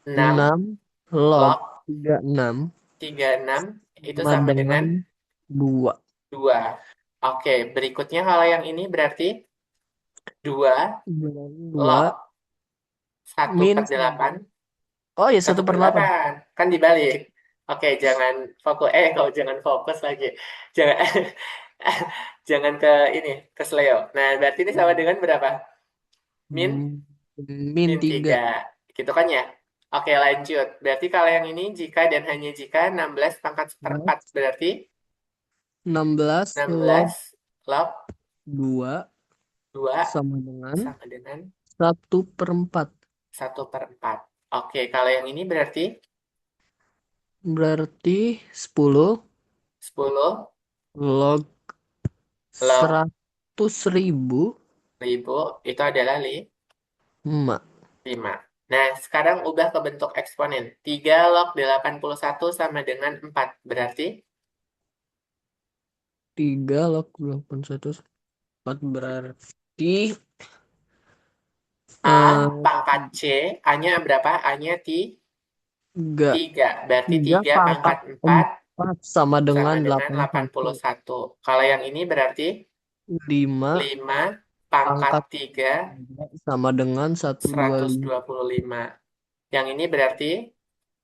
6 6 log log 36 36 itu sama sama dengan dengan 2. 2. Oke, berikutnya kalau yang ini berarti 2 2 log satu min per sama delapan. dengan. Oh ya, Satu 1 per per 8. 8 kan dibalik. Oke, jangan fokus. Kalau jangan fokus lagi. Jangan jangan ke ini, ke Sleo. Nah, berarti ini sama dengan berapa? Min Hmm, Min min 3. 3. Gitu kan ya? Oke, lanjut. Berarti kalau yang ini jika dan hanya jika 16 pangkat seperempat. Berarti 16 log 16 log 2 2 sama dengan sama dengan 1/4. 1/4. Oke, kalau yang ini berarti Berarti 10 10 log log 100.000 ribu itu adalah emak. 5. Nah, sekarang ubah ke bentuk eksponen. 3 log 81 sama dengan 4. Berarti 3 log 81 4 berarti A eh, pangkat C, A-nya berapa? A-nya 3 3. Berarti 3 3 pangkat pangkat 4 4 sama dengan sama dengan 81. 81. Kalau yang ini berarti 5 5 pangkat pangkat 3, 3 sama dengan 125. 125. Yang ini berarti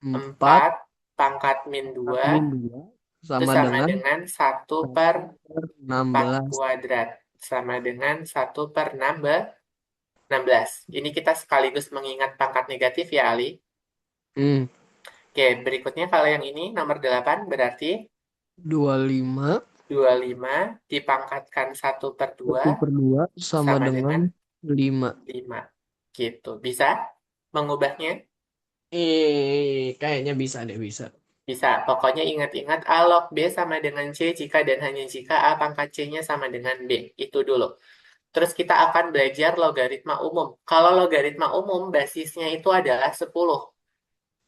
4 4 pangkat min 2 min 2 itu sama sama dengan dengan satu per 4 1/16. kuadrat. Sama dengan 1/16. Ini kita sekaligus mengingat pangkat negatif ya, Ali. Hmm. Oke, berikutnya kalau yang ini nomor 8 berarti 25 25 dipangkatkan 1/2 1/2 sama sama dengan dengan 5. 5. Gitu. Bisa mengubahnya? Kayaknya bisa deh, bisa. Bisa. Pokoknya ingat-ingat A log B sama dengan C jika dan hanya jika A pangkat C-nya sama dengan B. Itu dulu. Terus kita akan belajar logaritma umum. Kalau logaritma umum, basisnya itu adalah 10.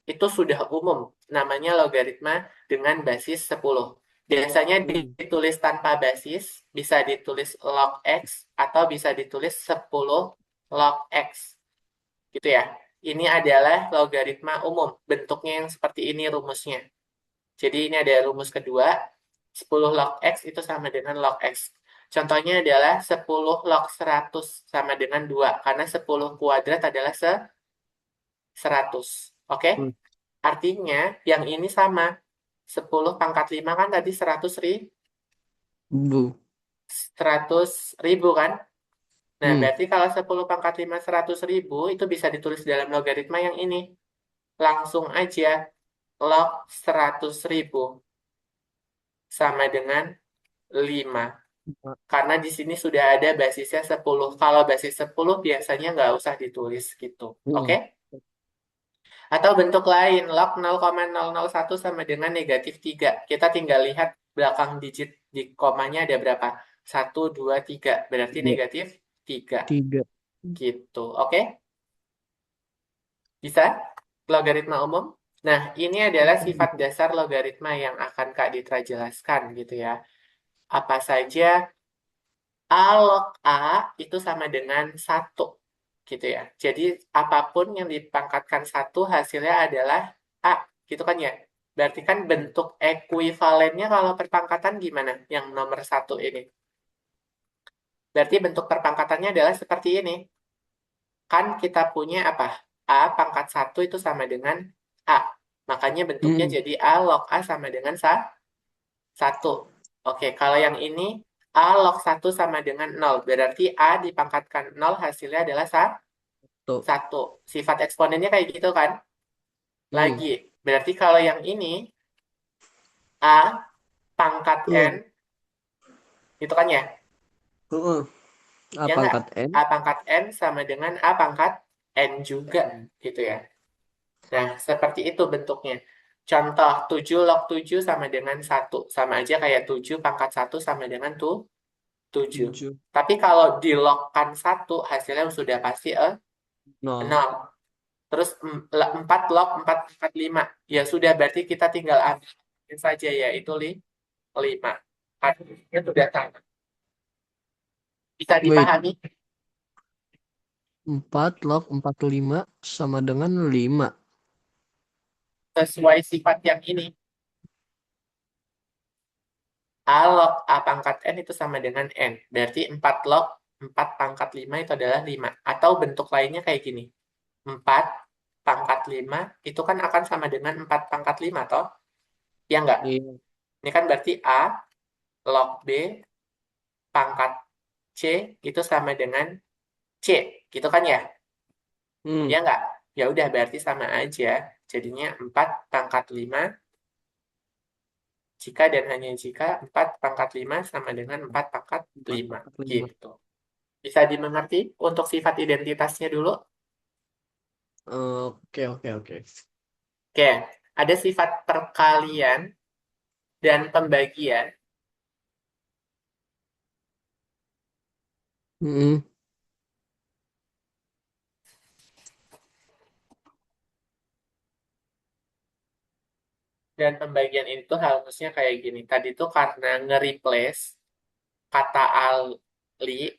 Itu sudah umum. Namanya logaritma dengan basis 10. Biasanya Hmm. ditulis tanpa basis, bisa ditulis log X, atau bisa ditulis 10 log X. Gitu ya. Ini adalah logaritma umum. Bentuknya yang seperti ini rumusnya. Jadi ini ada rumus kedua, 10 log X itu sama dengan log X. Contohnya adalah 10 log 100 sama dengan 2, karena 10 kuadrat adalah 100. Oke? Hmm. Artinya yang ini sama. 10 pangkat 5 kan tadi Bu. 100 ribu kan? Nah, Hmm. berarti kalau 10 pangkat 5 100 ribu itu bisa ditulis dalam logaritma yang ini. Langsung aja log 100 ribu sama dengan 5. Karena di sini sudah ada basisnya 10. Kalau basis 10 biasanya nggak usah ditulis gitu. Oke? Hmm. Atau bentuk lain, log 0,001 sama dengan negatif 3. Kita tinggal lihat belakang digit di komanya ada berapa. 1, 2, 3. Berarti Tiga. negatif 3. Tiga. Gitu. Oke? Bisa? Logaritma umum? Nah, ini adalah sifat dasar logaritma yang akan Kak Ditra jelaskan gitu ya. Apa saja A log A itu sama dengan 1 gitu ya. Jadi apapun yang dipangkatkan 1 hasilnya adalah A gitu kan ya. Berarti kan bentuk ekuivalennya kalau perpangkatan gimana? Yang nomor 1 ini. Berarti bentuk perpangkatannya adalah seperti ini. Kan kita punya apa? A pangkat 1 itu sama dengan A. Makanya bentuknya Hmm. jadi A log A sama dengan 1. Oke, kalau yang ini A log 1 sama dengan 0. Berarti A dipangkatkan 0 hasilnya adalah Tuh. 1. Sifat eksponennya kayak gitu kan? Hmm. Lagi. Berarti kalau yang ini A pangkat N, Hmm. itu kan ya? Heeh. A Ya nggak? pangkat N. A pangkat N sama dengan A pangkat N juga. Gitu ya. Nah, seperti itu bentuknya. Contoh, 7 log 7 sama dengan 1. Sama aja kayak 7 pangkat 1 sama dengan 7. 7. Tapi kalau dilogkan 1, hasilnya sudah pasti 0. 0. Terus 4 log 4 pangkat 5. Ya sudah, berarti kita tinggal ambil saja ya, itu 5. Hasilnya sudah sama. Bisa Wait. dipahami? 4 log 45 sama dengan 5. Sesuai sifat yang ini. A log A pangkat N itu sama dengan N. Berarti 4 log 4 pangkat 5 itu adalah 5. Atau bentuk lainnya kayak gini. 4 pangkat 5 itu kan akan sama dengan 4 pangkat 5, toh? Ya enggak? Iya. Ini kan berarti A log B pangkat C itu sama dengan C. Gitu kan ya? Hmm. Ya enggak? Ya udah berarti sama aja. Jadinya 4 pangkat 5 jika dan hanya jika 4 pangkat 5 sama dengan 4 pangkat 4 5. pangkat 5. Gitu. Bisa dimengerti untuk sifat identitasnya dulu? Oke, oke, oke. Oke, ada sifat perkalian dan pembagian. Hmm. Dan pembagian ini tuh harusnya kayak gini. Tadi tuh karena nge-replace kata Ali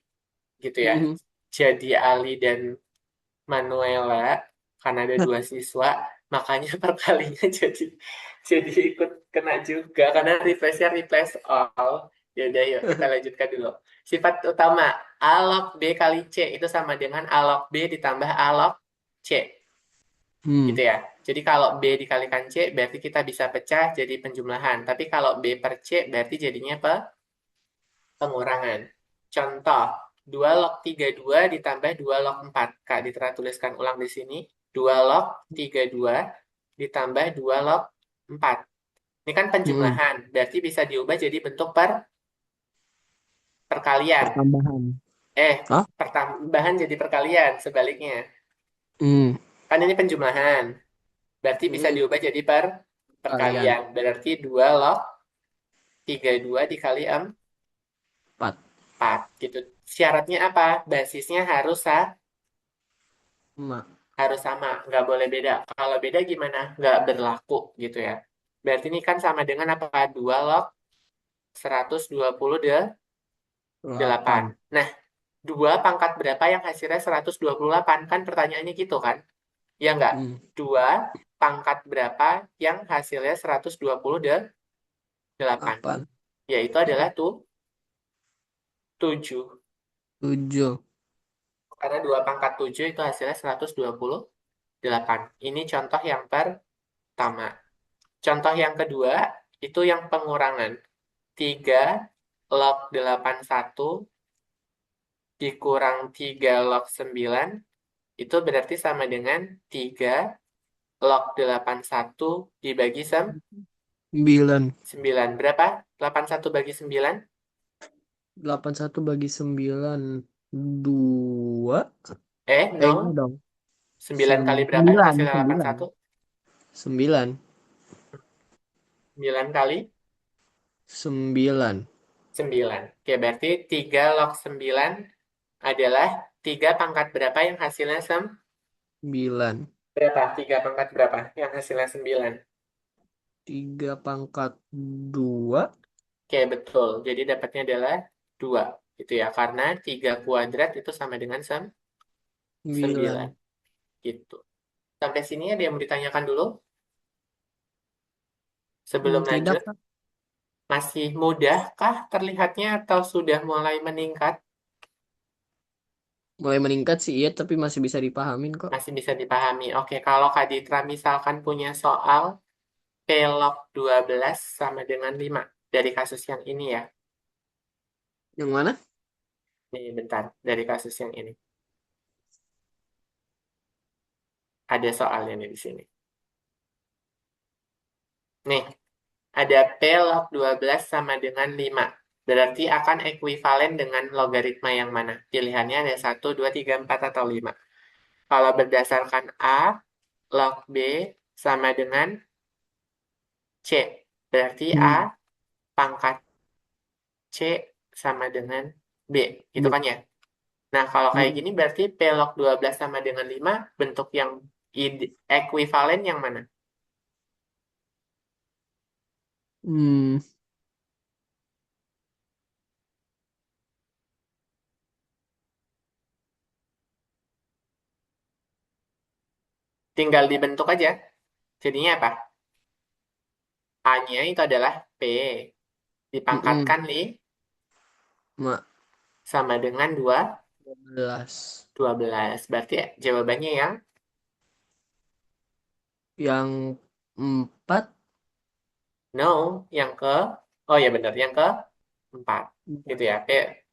gitu ya. Hmm. Jadi Ali dan Manuela karena ada dua siswa, makanya perkalinya jadi ikut kena juga karena replace-nya replace all. Ya udah yuk kita lanjutkan dulu. Sifat utama A log B kali C itu sama dengan A log B ditambah A log C Hmm. gitu ya. Jadi kalau B dikalikan C berarti kita bisa pecah jadi penjumlahan. Tapi kalau B per C berarti jadinya pengurangan. Contoh, 2 log 32 ditambah 2 log 4. Kak Ditra tuliskan ulang di sini. 2 log 32 ditambah 2 log 4. Ini kan Mm-mm. penjumlahan, berarti bisa diubah jadi bentuk perkalian. Pertambahan. Eh, Hah? pertambahan jadi perkalian, sebaliknya. Hmm. Kan ini penjumlahan, berarti bisa Mm-mm. diubah jadi Kalian perkalian. Berarti 2 log 32 dikali 4. 4, gitu. Syaratnya apa? Basisnya Mak. harus sama, nggak boleh beda. Kalau beda gimana? Nggak berlaku, gitu ya. Berarti ini kan sama dengan apa? 2 log 128. 8. Nah, 2 pangkat berapa yang hasilnya 128? Kan pertanyaannya gitu kan? Ya nggak? Hmm. 2 pangkat berapa yang hasilnya 128? 8. Yaitu adalah tuh 7. 7. Karena 2 pangkat 7 itu hasilnya 128. Ini contoh yang pertama. Contoh yang kedua, itu yang pengurangan. 3 log 81 dikurang 3 log 9, itu berarti sama dengan 3 log 81 dibagi 9. 9. Berapa? 81 bagi 9? 81 bagi 9. 2. Enggak No. dong. 9 kali berapa yang 9. hasilnya 9. 81? 9. 9 kali 9. 9. Oke, berarti 3 log 9 adalah 3 pangkat berapa yang hasilnya 9. berapa? 3 pangkat berapa yang hasilnya 9? 3 pangkat 2. Oke, betul. Jadi dapatnya adalah 2. Gitu ya. Karena 3 kuadrat itu sama dengan 9. 9. Gitu. Sampai sini ada yang mau ditanyakan dulu? Sebelum Tidak, lanjut, Kak. masih mudah kah terlihatnya atau sudah mulai meningkat? Mulai meningkat sih iya, tapi masih bisa dipahamin kok. Masih bisa dipahami. Oke, kalau Kak Ditra misalkan punya soal P log 12 sama dengan 5 dari kasus yang ini ya. Yang mana? Nih, bentar. Dari kasus yang ini. Ada soalnya nih di sini. Nih, ada P log 12 sama dengan 5. Berarti akan ekuivalen dengan logaritma yang mana? Pilihannya ada 1, 2, 3, 4, atau 5. Kalau berdasarkan A, log B sama dengan C. Berarti A Hmm. pangkat C sama dengan B. Gitu B. kan ya? Nah, kalau kayak Hmm. gini berarti P log 12 sama dengan 5 bentuk yang ekuivalen yang mana? Hmm. Tinggal dibentuk aja. Jadinya apa? A-nya itu adalah P. Hmm. Dipangkatkan 5. sama dengan 2, 12. 12. Berarti jawabannya yang Yang 4. no, yang ke, oh ya benar, yang ke 4. Gitu 4. ya.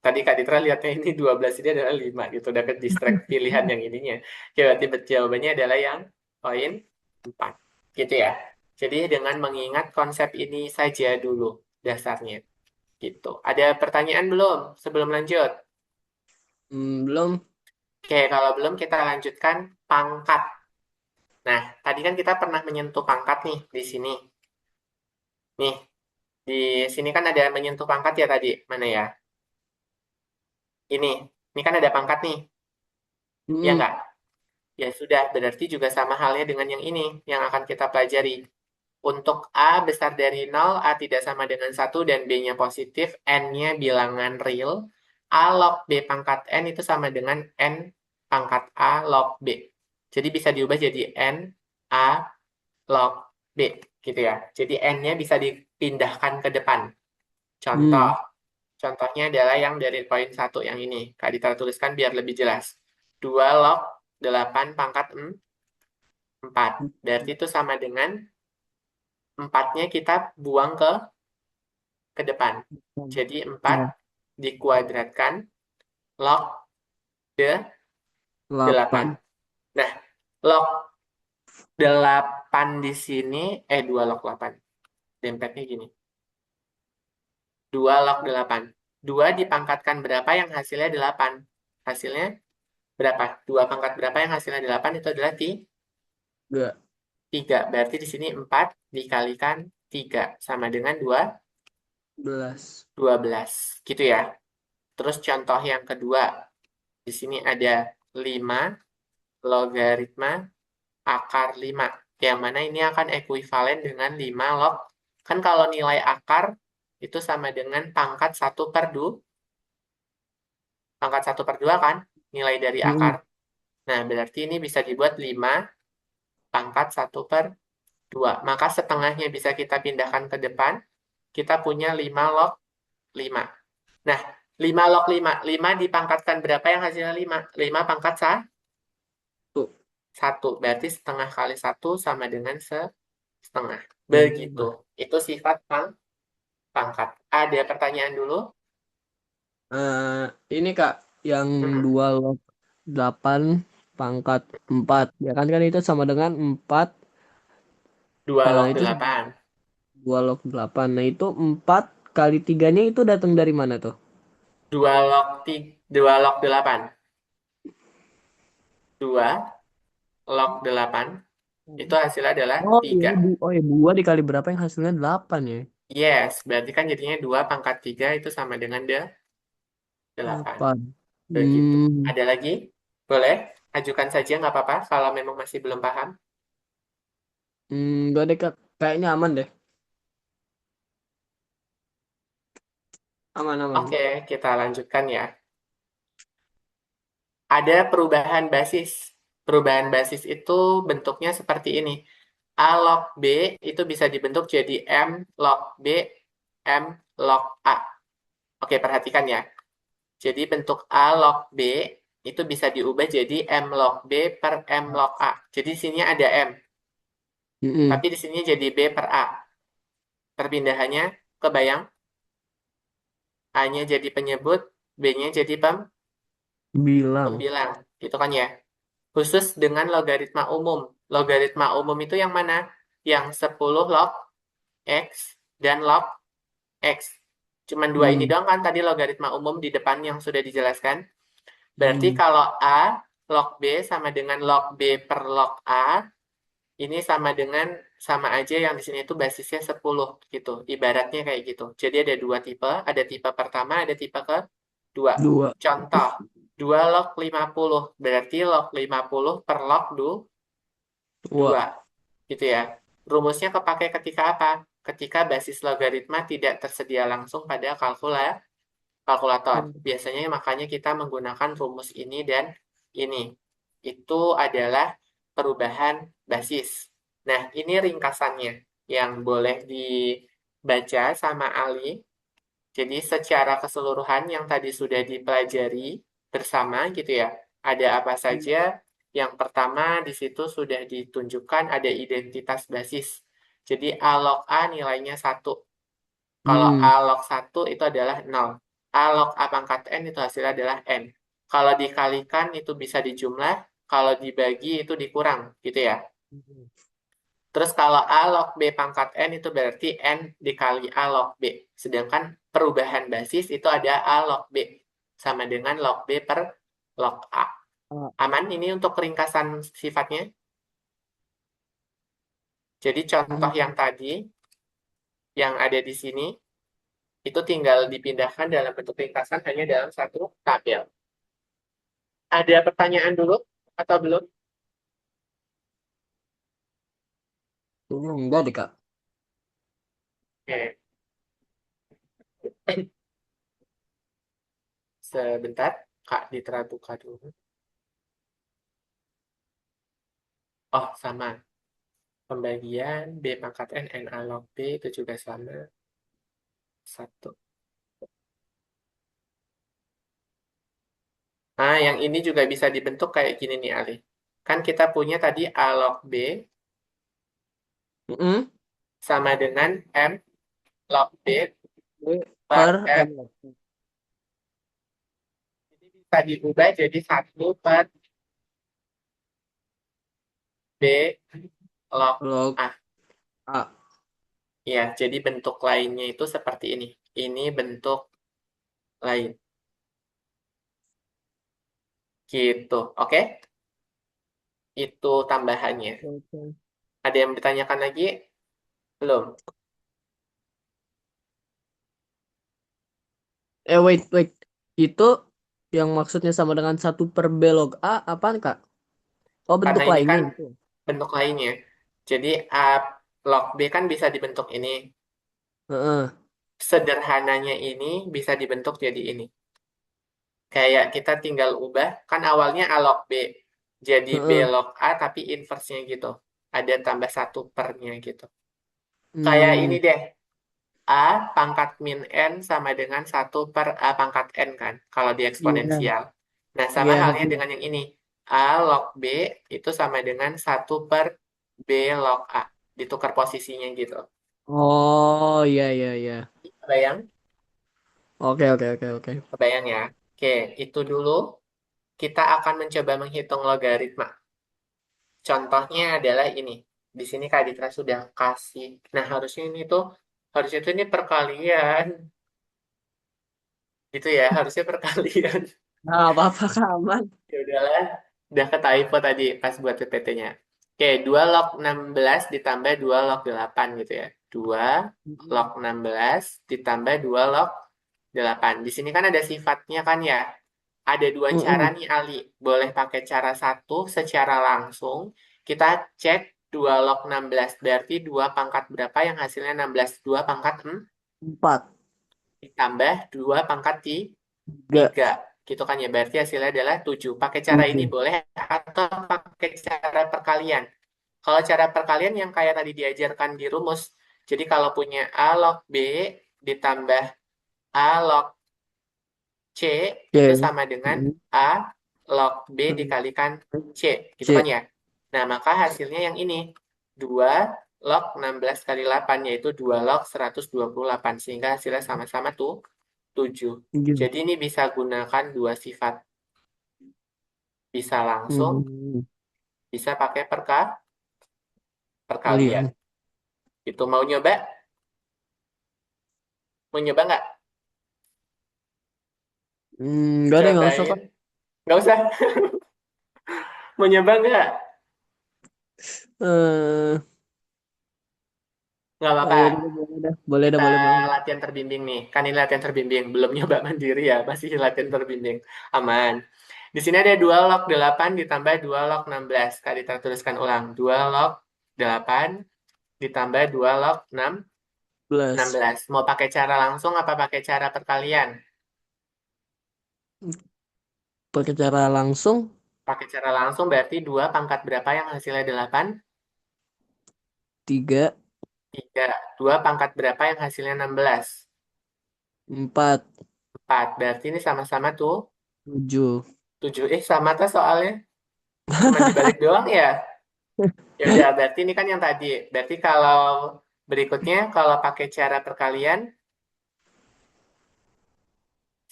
Tadi Kak Ditra lihatnya ini 12 ini adalah 5 gitu. Udah ke distract pilihan yang ininya. Ya, berarti jawabannya adalah yang poin 4. Gitu ya. Jadi dengan mengingat konsep ini saja dulu dasarnya. Gitu. Ada pertanyaan belum sebelum lanjut? Belum. Oke, kalau belum kita lanjutkan pangkat. Nah, tadi kan kita pernah menyentuh pangkat nih di sini. Nih, di sini kan ada menyentuh pangkat ya tadi. Mana ya? Ini. Ini kan ada pangkat nih. Ya Hmm. nggak? Ya sudah, berarti juga sama halnya dengan yang ini yang akan kita pelajari. Untuk A besar dari 0, A tidak sama dengan 1, dan B-nya positif, N-nya bilangan real. A log B pangkat N itu sama dengan N pangkat A log B. Jadi bisa diubah jadi N A log B, gitu ya. Jadi N-nya bisa dipindahkan ke depan. Contoh, Hmm. contohnya adalah yang dari poin 1 yang ini. Kak Dita tuliskan biar lebih jelas. 2 log 8 pangkat 4. Berarti itu sama dengan 4-nya kita buang ke depan. Jadi 4 Ya. dikuadratkan log 8. 8. Nah, log 8 di sini, 2 log 8. Dempetnya gini. 2 log 8. 2 dipangkatkan berapa yang hasilnya 8? Hasilnya berapa? 2 pangkat berapa yang hasilnya 8 itu adalah 2. 3. Berarti di sini 4 dikalikan 3 sama dengan 11. 12. Gitu ya. Terus contoh yang kedua. Di sini ada 5 logaritma akar 5. Yang mana ini akan ekuivalen dengan 5 log. Kan kalau nilai akar itu sama dengan pangkat 1/2. Pangkat 1/2 kan? Nilai dari akar. Mm-mm. Nah, berarti ini bisa dibuat 5 pangkat 1/2. Maka setengahnya bisa kita pindahkan ke depan. Kita punya 5 log 5. Nah, 5 log 5. 5 dipangkatkan berapa yang hasilnya 5? 5 pangkat Tuh. 1. Berarti setengah kali 1 sama dengan setengah. Begitu. 5. Itu sifat pangkat. Ada pertanyaan dulu? Eh, ini Kak, yang Hmm. 2 log 8 pangkat 4. Ya kan itu sama dengan 4. 2 log Itu 8. 2 log 8. Nah, itu 4 kali 3-nya itu datang dari mana tuh? 2 log 8. 2 log 8. Itu hasilnya adalah Oh iya, 3. oh ya 2 dikali berapa yang hasilnya 8 ya? Yes, berarti kan jadinya 2 pangkat 3 itu sama dengan 8. 8. Begitu. Hmm, Ada lagi? Boleh? Ajukan saja, nggak apa-apa. Kalau memang masih belum paham. Gak deh Kak. Kayaknya aman deh. Aman, aman. Oke, kita lanjutkan ya. Ada perubahan basis. Perubahan basis itu bentuknya seperti ini. A log B itu bisa dibentuk jadi M log B, M log A. Oke, perhatikan ya. Jadi bentuk A log B itu bisa diubah jadi M log B per M log A. Jadi di sini ada M, Mm-mm. tapi di sini jadi B per A. Perpindahannya kebayang? A-nya jadi penyebut, B-nya jadi Bilang. pembilang. Gitu kan ya. Khusus dengan logaritma umum. Logaritma umum itu yang mana? Yang 10 log X dan log X. Cuman dua ini Hmm. doang kan tadi logaritma umum di depan yang sudah dijelaskan. Berarti Hmm. kalau A log B sama dengan log B per log A, ini sama dengan sama aja yang di sini itu basisnya 10 gitu. Ibaratnya kayak gitu. Jadi ada dua tipe, ada tipe pertama, ada tipe kedua. 2. Contoh, 2 log 50. Berarti log 50 per log 2. Wah. Gitu ya. Rumusnya kepake ketika apa? Ketika basis logaritma tidak tersedia langsung pada kalkulator. Biasanya makanya kita menggunakan rumus ini dan ini. Itu adalah perubahan basis. Nah, ini ringkasannya yang boleh dibaca sama Ali. Jadi secara keseluruhan yang tadi sudah dipelajari bersama gitu ya. Ada apa saja? Yang pertama di situ sudah ditunjukkan ada identitas basis. Jadi A log A nilainya 1. Kalau Hmm. A log 1 itu adalah 0. A log A pangkat N itu hasilnya adalah N. Kalau dikalikan itu bisa dijumlah, kalau dibagi itu dikurang, gitu ya. Terus kalau A log B pangkat N itu berarti N dikali A log B. Sedangkan perubahan basis itu ada A log B. Sama dengan log B per log A. Ah. Aman ini untuk ringkasan sifatnya. Jadi contoh yang Hmm. tadi, yang ada di sini, itu tinggal dipindahkan dalam bentuk ringkasan hanya dalam satu tabel. Ada pertanyaan dulu atau belum? Kayaknya enggak deh Kak. Oke, sebentar. Kak, Ditra buka dulu. Oh, sama. Pembagian B pangkat N, N A log B itu juga sama. Satu. Nah, yang ini juga bisa dibentuk kayak gini nih, Ali. Kan kita punya tadi A log B Mm-mm. sama dengan M log B B per per M. M. Ini bisa diubah jadi 1 per B log Log A. A. Ya, jadi bentuk lainnya itu seperti ini. Ini bentuk lain. Gitu. Oke? Itu tambahannya. Oke. Ada yang ditanyakan lagi? Belum? Wait, wait. Itu yang maksudnya sama dengan satu per B log A, apaan, Kak? Oh, Karena bentuk ini lainnya kan itu. bentuk lainnya. Jadi A log B kan bisa dibentuk ini. Heeh, Sederhananya ini bisa dibentuk jadi ini. Kayak kita tinggal ubah, kan awalnya A log B. Jadi B heeh. log A tapi inverse-nya gitu. Ada tambah satu pernya gitu. Kayak ini Hmm, deh. A pangkat min N sama dengan satu per A pangkat N kan. Kalau di iya, eksponensial. Nah, sama iya, halnya iya. dengan yang ini. A log B itu sama dengan satu per B log A. Ditukar posisinya gitu. Oh, iya, iya, iya. Kebayang? Oke, oke, oke, oke. Kebayang ya? Oke, itu dulu. Kita akan mencoba menghitung logaritma. Contohnya adalah ini. Di sini Kak Ditra sudah kasih. Nah, harusnya itu ini perkalian. Gitu ya, harusnya perkalian. Nah, apa-apa, Kak, aman. Ya udahlah, udah ke typo tadi pas buat PPT-nya. Oke, 2 log 16 ditambah 2 log 8 gitu ya. 2 log Mm-mm. 16 ditambah 2 log 8. Di sini kan ada sifatnya kan ya. Ada dua cara Mm-mm. nih Ali. Boleh pakai cara satu secara langsung. Kita cek 2 log 16. Berarti 2 pangkat berapa yang hasilnya 16? 2 pangkat 6 4, ditambah 2 pangkat 3, 3. Gitu kan ya. Berarti hasilnya adalah 7. Pakai cara ini 7. boleh atau pakai cara perkalian. Kalau cara perkalian yang kayak tadi diajarkan di rumus. Jadi kalau punya A log B ditambah A log C itu Oke. sama dengan Mm-mm. A log B dikalikan C. Gitu kan C. ya. Nah, maka hasilnya yang ini. 2 log 16 kali 8 yaitu 2 log 128. Sehingga hasilnya sama-sama tuh 7. 7. Jadi ini bisa gunakan dua sifat. Bisa langsung, Hmm. bisa pakai perkalian. Kalian. Itu mau nyoba? Mau nyoba nggak? Enggak deh, nggak usah, Cobain. Kak. Nggak usah. Mau nyoba nggak? Eh, Nggak oh apa-apa. ya udah, boleh dah. Boleh dah, Kita boleh banget. latihan terbimbing nih. Kan ini latihan terbimbing. Belum nyoba mandiri ya. Masih latihan terbimbing. Aman. Di sini ada 2 log 8 ditambah 2 log 16. Tadi kita tuliskan ulang. 2 log 8 ditambah 2 log 11. 16. Mau pakai cara langsung apa pakai cara perkalian? Pakai cara langsung, Pakai cara langsung berarti 2 pangkat berapa yang hasilnya 8? 3, 3. 2 pangkat berapa yang hasilnya 16? 4, 4. Berarti ini sama-sama tuh 7. 7. Sama tuh soalnya. Cuman dibalik doang ya. Ya udah, berarti ini kan yang tadi. Berarti kalau berikutnya, kalau pakai cara perkalian,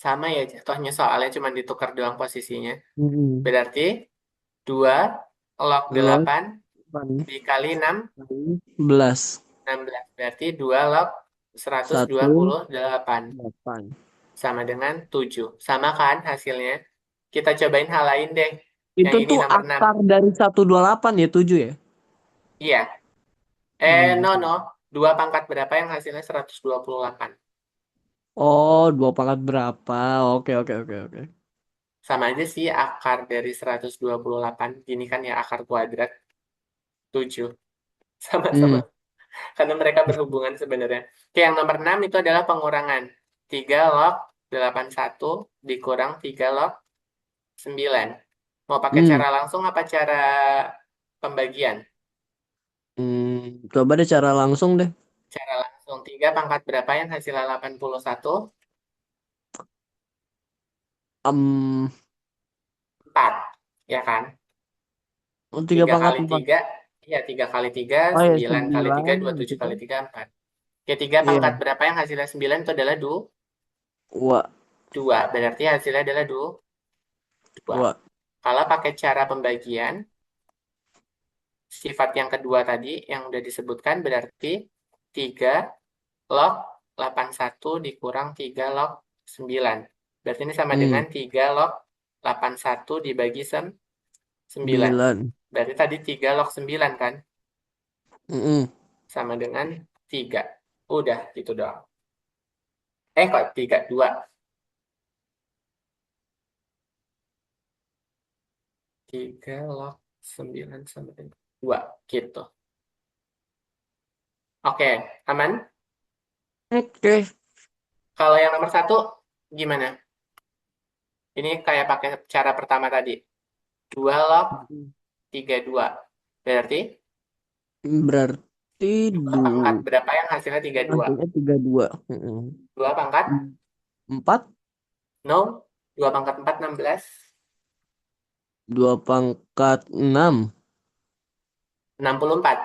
sama ya jatuhnya soalnya cuma ditukar doang posisinya. Hmm. Berarti 2 log Log 8 8 dikali 6, kali 11. 16. Berarti 2 log 1, 128. 8. Sama dengan 7. Sama kan hasilnya? Kita cobain hal lain deh. Yang Itu ini tuh nomor 6. akar dari 128 ya, 7 ya? Iya. No, Hmm. no. 2 pangkat berapa yang hasilnya 128? Oh, 2 pangkat berapa? Oke, oke, oke, oke. Sama aja sih akar dari 128. Gini kan ya akar kuadrat 7. Sama-sama. Hmm. Karena mereka berhubungan sebenarnya. Oke, yang nomor 6 itu adalah pengurangan. 3 log 81 dikurang 3 log 9. Mau pakai Hmm. cara langsung apa cara pembagian? Coba deh cara langsung deh. Cara langsung. 3 pangkat berapa yang hasilnya 81? Em, 4. Ya kan? 3 3 pangkat kali 4. 3. Iya, 3 kali 3, Oh ya, 9 kali 3, 9 habis 27 itu. kali 3, 4. Oke, 3 pangkat Iya, berapa yang hasilnya 9 itu adalah 2. 2. Berarti hasilnya adalah 2. 2. 2. Kalau pakai cara pembagian, sifat yang kedua tadi yang udah disebutkan berarti 3 log 81 dikurang 3 log 9. Berarti ini sama Hmm, dengan 3 log 81 dibagi 9. 9. Berarti tadi 3 log 9 kan? Mm-mm. Sama dengan 3. Udah, gitu doang. Kok 3? 2. 3 log 9 sama dengan 2. Gitu. Oke, aman? Oke. Kalau yang nomor satu, gimana? Ini kayak pakai cara pertama tadi. 2 log 32. Berarti Berarti 2 pangkat berapa yang hasilnya 32? hasilnya 32. Mm-mm. 2 pangkat? 4, No. 2 pangkat 4, 16. 2 pangkat 6, 64.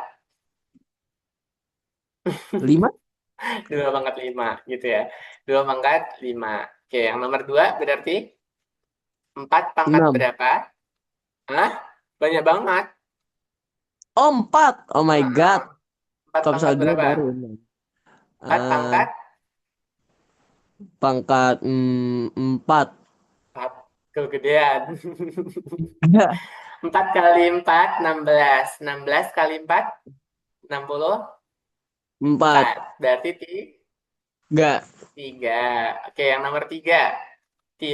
5, 2 pangkat 5 gitu ya. 2 pangkat 5. Oke, yang nomor 2 berarti 4 pangkat 6. berapa? Hah? Banyak banget. Oh, 4. Oh my Heeh. God. 4 Kalau pangkat misalnya 2 berapa? baru 6. 4 pangkat Pangkat 4. 4. Kegedean. 4 kali 4, 16. 16 kali 4, 64. 4. Berarti Enggak. 3. Oke, yang nomor 3. 5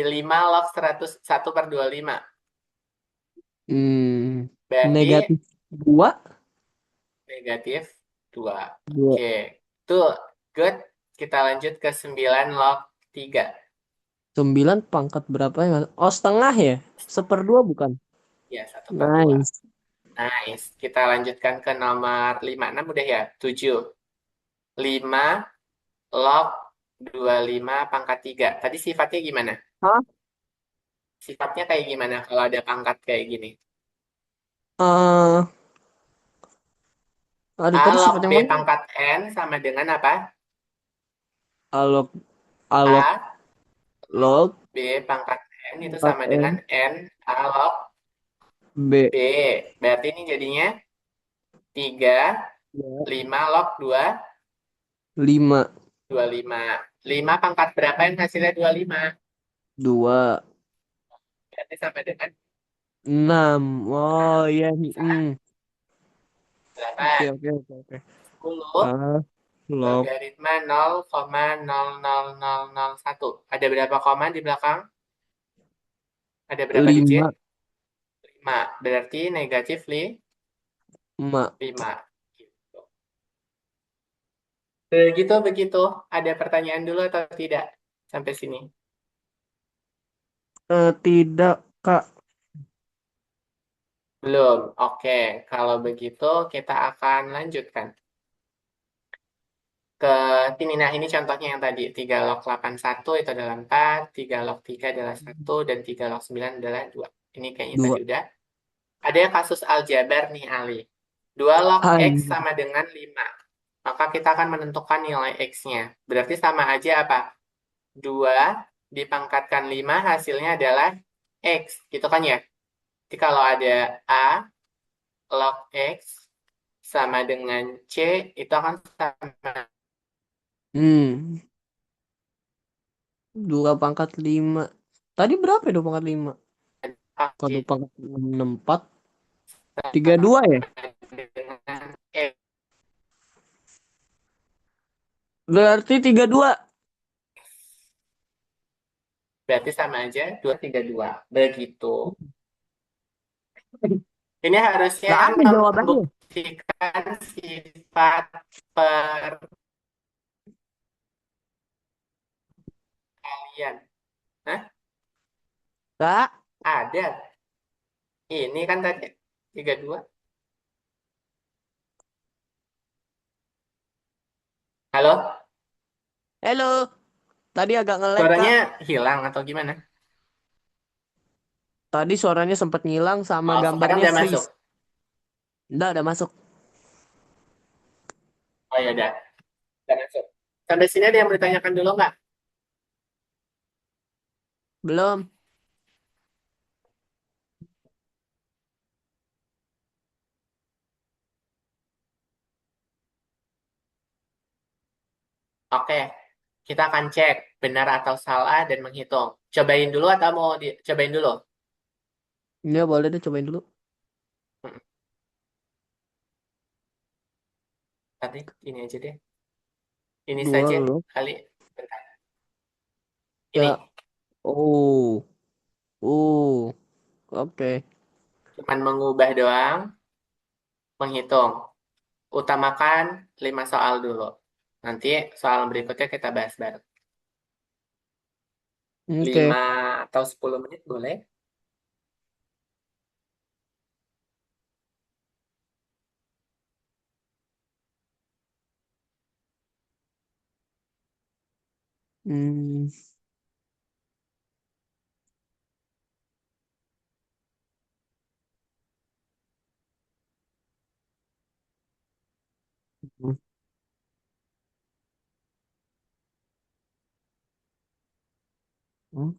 log 1/25. Berarti Negatif 2. negatif 2. 2. Oke, tuh good. Kita lanjut ke 9 log 3. 9 pangkat berapa ya? Oh, setengah ya? Seperdua bukan? Ya, 1/2. Nice. Nice. Kita lanjutkan ke nomor 5. 6 udah ya? 7. 5 log 25 pangkat 3. Tadi sifatnya gimana? Hah? Sifatnya kayak gimana kalau ada pangkat kayak gini? Eh, aduh, A tadi log sifat B yang mana? pangkat N sama dengan apa? Alok, alok, A log log, B pangkat N itu pangkat sama dengan N, N A log B. B. Berarti ini jadinya 3 Ya. 5 log 2 5, 25. 5 pangkat berapa yang hasilnya 25? 2, Berarti sama dengan 6. Oh, 6. iya. Bisa. Oke, 8. oke, oke, oke. 10 Log logaritma 0,00001. Ada berapa koma di belakang? Ada berapa digit? 5, 5. Berarti negatif 5. 5. Gitu. Begitu, begitu. Ada pertanyaan dulu atau tidak? Sampai sini. Tidak, Kak. Belum. Oke. Kalau begitu, kita akan lanjutkan ke sini. Nah, ini contohnya yang tadi. 3 log 81 itu adalah 4, 3 log 3 adalah 1, dan 3 log 9 adalah 2. Ini kayaknya tadi 2. udah. Ada kasus aljabar nih, Ali. 2 log X Hai. sama dengan 5. Maka kita akan menentukan nilai X-nya. Berarti sama aja apa? 2 dipangkatkan 5 hasilnya adalah X. Gitu kan ya? Jadi kalau ada A log X sama dengan C, itu akan sama. Hmm. 2 pangkat 5. Tadi berapa ya 2 pangkat 5? Kalau 2 C pangkat 6, 4. sama 32 ya? dengan X. Berarti 32. Berarti sama aja 2, 3, 2. Begitu. Ini harusnya Gak ada jawabannya. membuktikan sifat perkalian. Hah? Kak. Ada. Ini kan tadi 32. Halo? Halo. Tadi agak nge-lag, Kak. Suaranya hilang atau gimana? Tadi suaranya sempat ngilang sama Oh, sekarang gambarnya udah masuk. freeze. Udah masuk. Oh ya udah masuk. Sampai sini ada yang mau ditanyakan dulu nggak? Belum. Oke, kita akan cek benar atau salah dan menghitung. Cobain dulu atau mau cobain dulu? Ya boleh deh cobain dulu. Hmm, Tadi ini aja deh. Ini Dua saja lo. kali. Bentar. Ya. Ini Oh. Oh. Oke. cuman mengubah doang, menghitung. Utamakan 5 soal dulu. Nanti soal berikutnya kita bahas bareng. Oke. 5 atau 10 menit boleh? Hmm. Hmm. Hmm.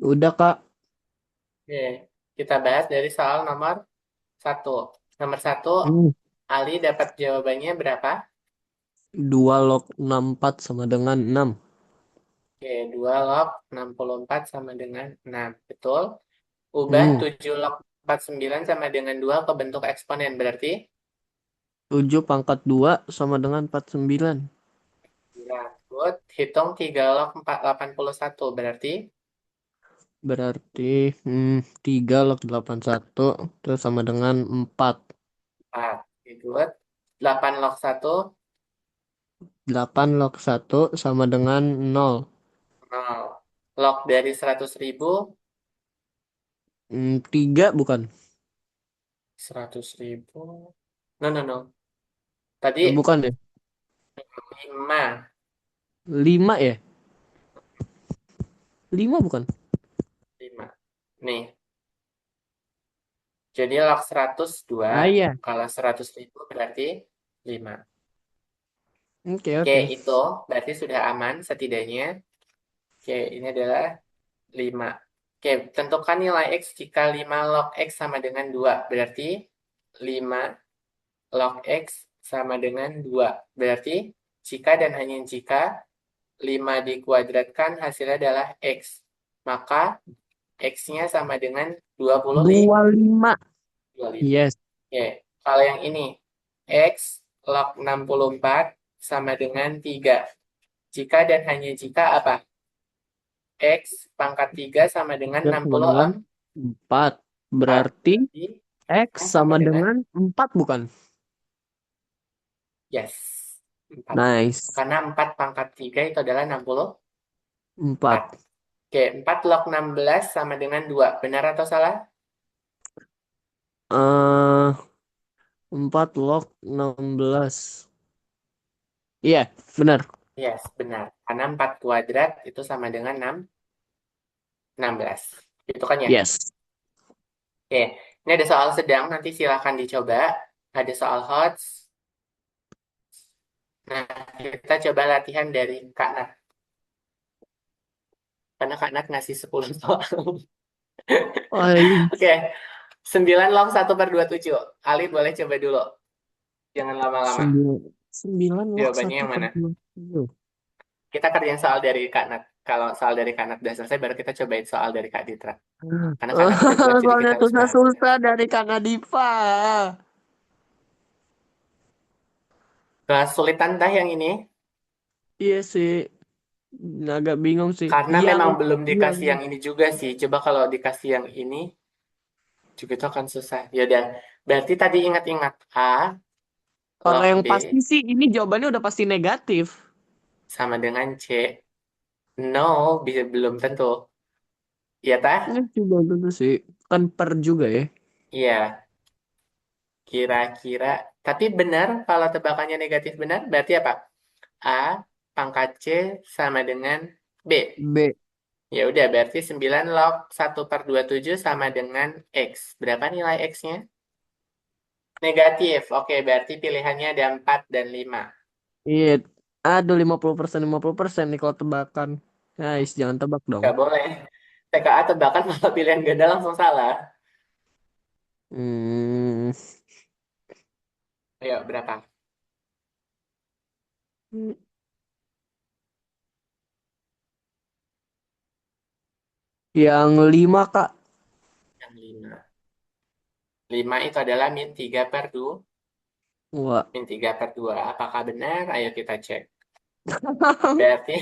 Udah Kak. Oke, kita bahas dari soal nomor satu. Nomor satu, Hmm. Ali dapat jawabannya berapa? 2 log 64 sama dengan 6. Oke, 2 log 64 sama dengan 6. Betul. Ubah Hmm. 7 log 49 sama dengan 2 ke bentuk eksponen. Berarti 7 pangkat 2 sama dengan 49. 9. Good. Hitung 3 log 481. Berarti Berarti 3 log 81 terus sama dengan 4. 4. Oke, good. 8 log 1, 8 log 1 sama dengan 0. 0. Log dari 100.000, 3 bukan? 100.000. No, no, no. Tadi Bukan ya? 5. 5 ya? 5 bukan? 5. Nih, jadi log 102. Ah iya. Kalau 100.000 berarti 5. Oke Oke, oke. itu berarti sudah aman setidaknya. Oke, ini adalah 5. Oke, tentukan nilai X jika 5 log X sama dengan 2. Berarti 5 log X sama dengan 2. Berarti jika dan hanya jika 5 dikuadratkan hasilnya adalah X. Maka X-nya sama dengan 25. 25. Yes. Oke, kalau yang ini, X log 64 sama dengan 3. Jika dan hanya jika apa? X pangkat 3 sama dengan Ya, sama dengan 64. 4. Berarti Berarti X X sama sama dengan, dengan 4 bukan? yes, 4. Nice. Karena 4 pangkat 3 itu adalah 64. 4. Oke, 4 log 16 sama dengan 2. Benar atau salah? eh 4 log 16. Iya, benar. Yes, benar. Karena 4 kuadrat itu sama dengan 16. Itu kan ya? Yes. Oke, ini ada soal sedang, nanti silahkan dicoba. Ada soal hot. Nah, kita coba latihan dari Kak Nat. Karena Kak Nat ngasih 10 soal. Oh, iya. Oke, 9 log 1/27. Ali boleh coba dulu. Jangan lama-lama. 9 log Jawabannya 1 yang per mana? 20. Kita kerjain soal dari Kak Nat. Kalau soal dari Kak Nat udah selesai, baru kita cobain soal dari Kak Ditra. Karena Kak Nat udah buat, jadi Soalnya kita harus bahan. susah-susah dari Kak Nadifa. Kesulitan dah yang ini. Iya sih, agak bingung sih. Karena Yang memang belum yang dikasih yang ini juga sih. Coba kalau dikasih yang ini, juga itu akan susah. Ya udah, berarti tadi ingat-ingat A kalau log yang pasti B sih ini jawabannya udah pasti negatif. sama dengan C. No, bisa belum tentu. Iya tah? Ini juga tentu sih. Kan per juga ya. Iya, kira-kira. Tapi benar, kalau tebakannya negatif benar, berarti apa? A pangkat C sama dengan B. B. Ya udah, berarti 9 log 1/27 sama dengan X. Berapa nilai X-nya? Negatif. Oke, berarti pilihannya ada 4 dan 5. Iya. Aduh, 50% nih kalau tebakan. Guys, jangan tebak dong. Nggak boleh. TKA tebakan kalau pilihan ganda langsung salah. Hmm. Ayo, berapa? Yang 5 Kak. Yang 5. 5 itu adalah min 3 per 2. Wah. Min 3 per 2. Apakah benar? Ayo kita cek. Berarti,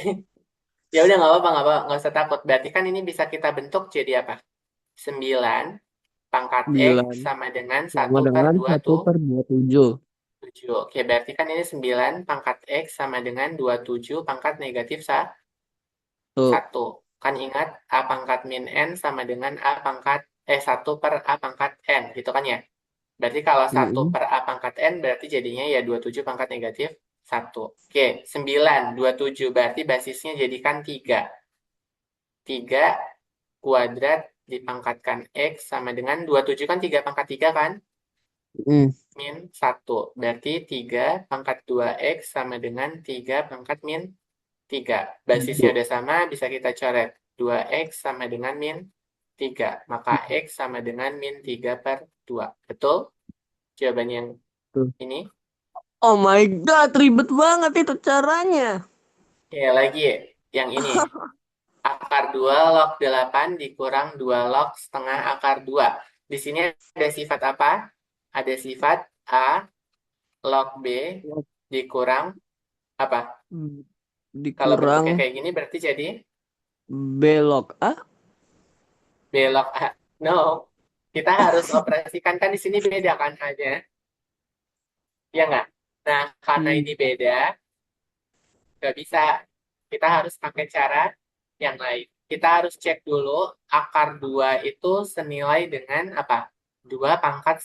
ya udah nggak apa-apa, nggak apa, nggak usah takut. Berarti kan ini bisa kita bentuk jadi apa? 9 pangkat X 9 sama dengan sama 1 per dengan 2 satu tuh per 27. 7. Oke, berarti kan ini 9 pangkat X sama dengan 27 pangkat negatif Tuh. 1. Kan ingat A pangkat min N sama dengan A pangkat, 1 per A pangkat N, gitu kan ya? Berarti kalau 1 Mm-mm. per A pangkat N berarti jadinya ya 27 pangkat negatif 1. Oke, 9, 27 berarti basisnya jadikan 3. 3 kuadrat dipangkatkan X sama dengan 27 kan 3 pangkat 3 kan? Mm. Min 1. Berarti 3 pangkat 2X sama dengan 3 pangkat min 3. Basisnya Tuh. udah sama, bisa kita coret. 2X sama dengan min 3. Maka X sama dengan min 3 per 2. Betul? Jawaban yang Tuh. ini. Oh my God, ribet banget itu caranya. Ya, lagi yang ini. Akar 2 log 8 dikurang 2 log setengah akar 2. Di sini ada sifat apa? Ada sifat A log B dikurang apa? Kalau Dikurang bentuknya kayak gini berarti jadi belok. Ah? B log A. No, kita harus operasikan kan di sini beda kan aja. Ya nggak? Nah, karena Hmm. ini beda, nggak bisa. Kita harus pakai cara yang lain. Kita harus cek dulu akar 2 itu senilai dengan apa? 2 pangkat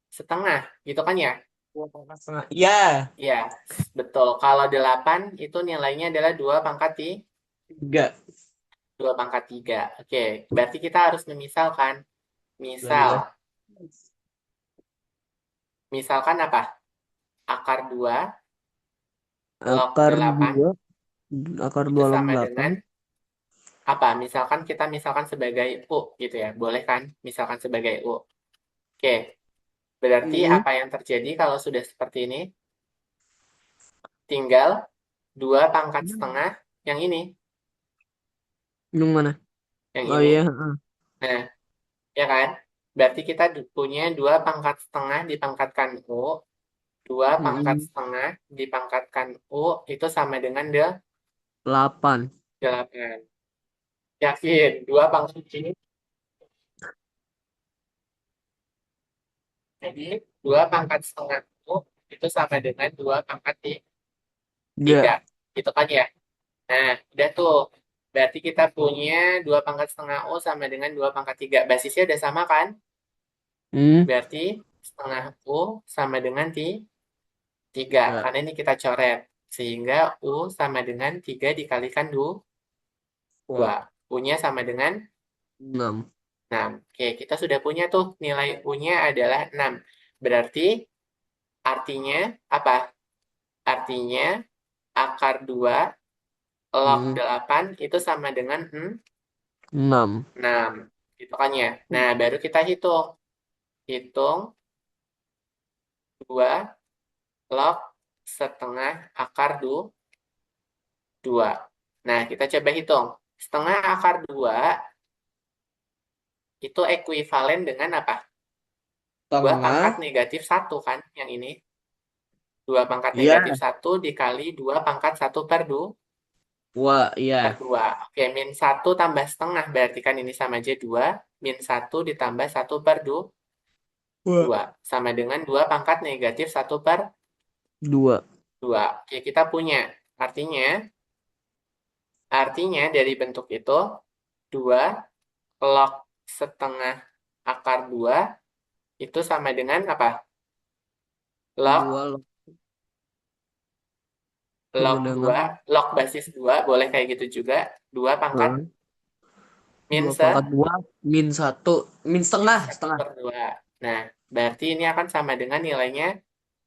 setengah, gitu kan ya? Dua pangkat setengah. Ya. Ya, betul. Kalau 8 itu nilainya adalah 2 pangkat 3. 2 pangkat 3. Oke, berarti kita harus memisalkan. Misal, 19. misalkan apa? Akar 2 log Akar 8 2. Akar itu 2 log sama 8. dengan apa? Misalkan kita misalkan sebagai U gitu ya. Boleh kan? Misalkan sebagai U. Oke, berarti Hmm. apa yang terjadi kalau sudah seperti ini? Tinggal 2 pangkat setengah yang ini. Yang mana? Yang Oh ini. iya. Heeh. Nah, ya kan? Berarti kita punya 2 pangkat setengah dipangkatkan U. 2 pangkat Mm-mm. setengah dipangkatkan U itu sama dengan 8. 8. Yakin? 2 pangkat ini. Jadi 2 pangkat setengah U itu sama dengan 2 pangkat 3. Enggak. Gitu kan ya? Nah, udah tuh. Berarti kita punya 2 pangkat setengah U sama dengan 2 pangkat 3. Basisnya udah sama kan? Hmm. Berarti setengah U sama dengan 3. Ya. Karena ini kita coret. Sehingga U sama dengan 3 dikalikan 2. Wah. U-nya sama dengan 6. 6. Oke, kita sudah punya tuh nilai U-nya adalah 6. Berarti artinya apa? Artinya akar 2 log Hmm. 8 itu sama dengan 6. 6. Gitu kan ya. Nah, baru kita hitung. Hitung 2 log setengah akar 2. Nah, kita coba hitung. Setengah akar 2 itu ekuivalen dengan apa? 2 pangkat Tengah. negatif 1 kan, yang ini. 2 pangkat negatif Iya. 1 dikali 2 pangkat 1 per 2. Wah, Per iya. 2. Oke, min 1 tambah setengah. Berarti kan ini sama aja 2. Min 1 ditambah 1 per 2. Wah. Sama dengan 2 pangkat negatif 1 per 2. 2. Oke, kita punya. Artinya, artinya dari bentuk itu, 2 log setengah akar 2 itu sama dengan apa? Log 2 log sama 2 dengan log basis 2 boleh kayak gitu juga. 2 pangkat eh, min 2 pangkat 2 min 1 min min setengah 1 setengah. per 2. Nah, berarti ini akan sama dengan nilainya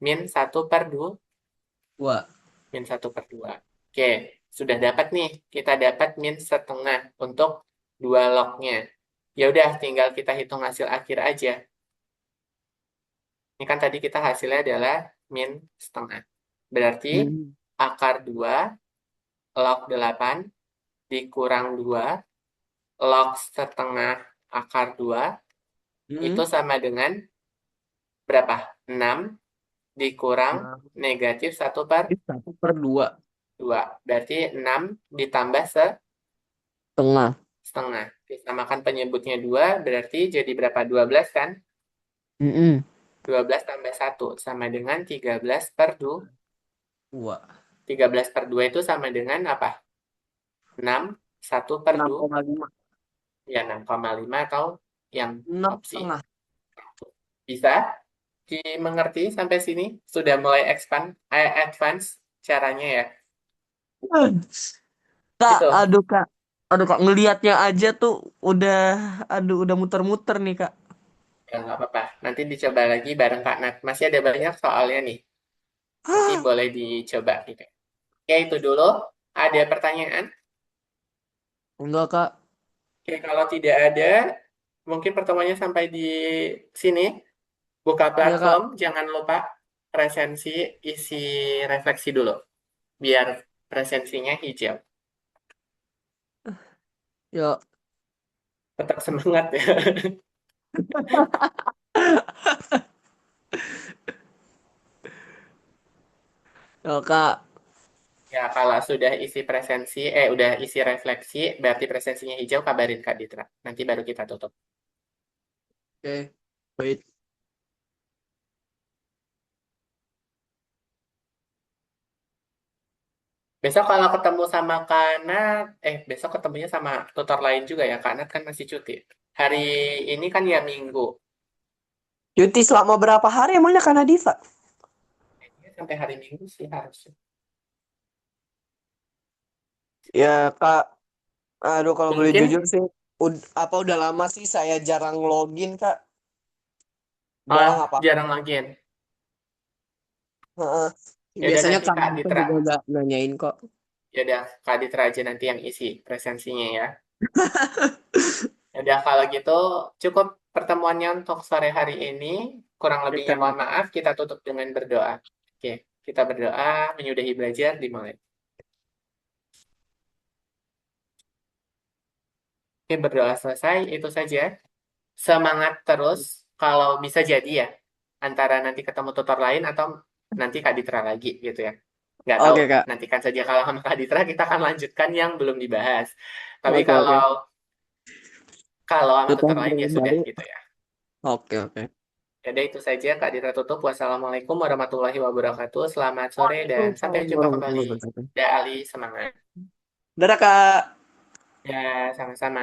min 1 per 2. Wah. Min 1 per 2. Oke, sudah dapat nih. Kita dapat min setengah untuk 2 lognya. Ya udah, tinggal kita hitung hasil akhir aja. Ini kan tadi kita hasilnya adalah min setengah. Berarti Hmm. akar 2 log 8 dikurang 2 log setengah akar 2 itu Hmm. sama dengan berapa? 6 dikurang Nah, negatif 1 per ini 1/2 2. Berarti 6 ditambah tengah. setengah. Disamakan penyebutnya 2 berarti jadi berapa? 12 kan? Mm-mm. 12 tambah 1 sama dengan 13 per 2. Wah. 13 per 2 itu sama dengan apa? 6, 1 per enam 2. koma lima Ya 6,5 atau yang enam opsi. setengah. Bisa dimengerti sampai sini? Sudah mulai advance caranya ya? Kak, Itu. aduh kak, aduh kak ngelihatnya aja tuh udah, aduh udah muter-muter nih kak. Ya nggak apa-apa. Nanti dicoba lagi bareng Kak Nat. Masih ada banyak soalnya nih. Nanti Hah, boleh dicoba gitu. Oke, itu dulu. Ada pertanyaan? enggak kak, Oke, kalau tidak ada, mungkin pertemuannya sampai di sini. Buka iya kak. platform, jangan lupa presensi, isi refleksi dulu. Biar presensinya hijau. Yuk, Tetap semangat ya. yuk kak. Ya, kalau sudah isi presensi, udah isi refleksi, berarti presensinya hijau, kabarin Kak Ditra. Nanti baru kita tutup. Oke, wait. Besok kalau ketemu sama Kanat, besok ketemunya sama tutor lain juga ya, Kanat kan masih cuti. Hari ini kan ya Minggu. Cuti selama berapa hari emangnya Kak Nadifa? Kayaknya sampai hari Minggu sih harusnya. Ya kak, aduh kalau boleh jujur Mungkin, sih, apa udah lama sih saya jarang login kak. Udah lah ah, nggak apa-apa. jarang login. Heeh. Ya udah Biasanya nanti Kak Kak Nadifa Ditra. juga nggak nanyain kok. Ya udah Kak Ditra aja nanti yang isi presensinya ya. Ya udah kalau gitu cukup pertemuannya untuk sore hari ini. Kurang Ya, lebihnya Kak. mohon maaf, kita tutup dengan berdoa. Oke, kita berdoa menyudahi belajar dimulai. Oke, berdoa selesai, itu saja. Semangat terus, kalau bisa jadi ya, antara nanti ketemu tutor lain atau nanti Kak Ditra lagi gitu ya. Nggak tahu, Oke, Kak. nantikan saja kalau sama Kak Ditra kita akan lanjutkan yang belum dibahas. Tapi Oke, kalau oke. kalau sama Tutor tutor lain ya sudah baru. gitu ya. Oke, oke. Jadi itu saja Kak Ditra tutup. Wassalamualaikum warahmatullahi wabarakatuh. Selamat sore dan sampai Waalaikumsalam jumpa kembali. warahmatullahi wabarakatuh. Da Ali, semangat. Dadah, Kak. Ya, sama-sama.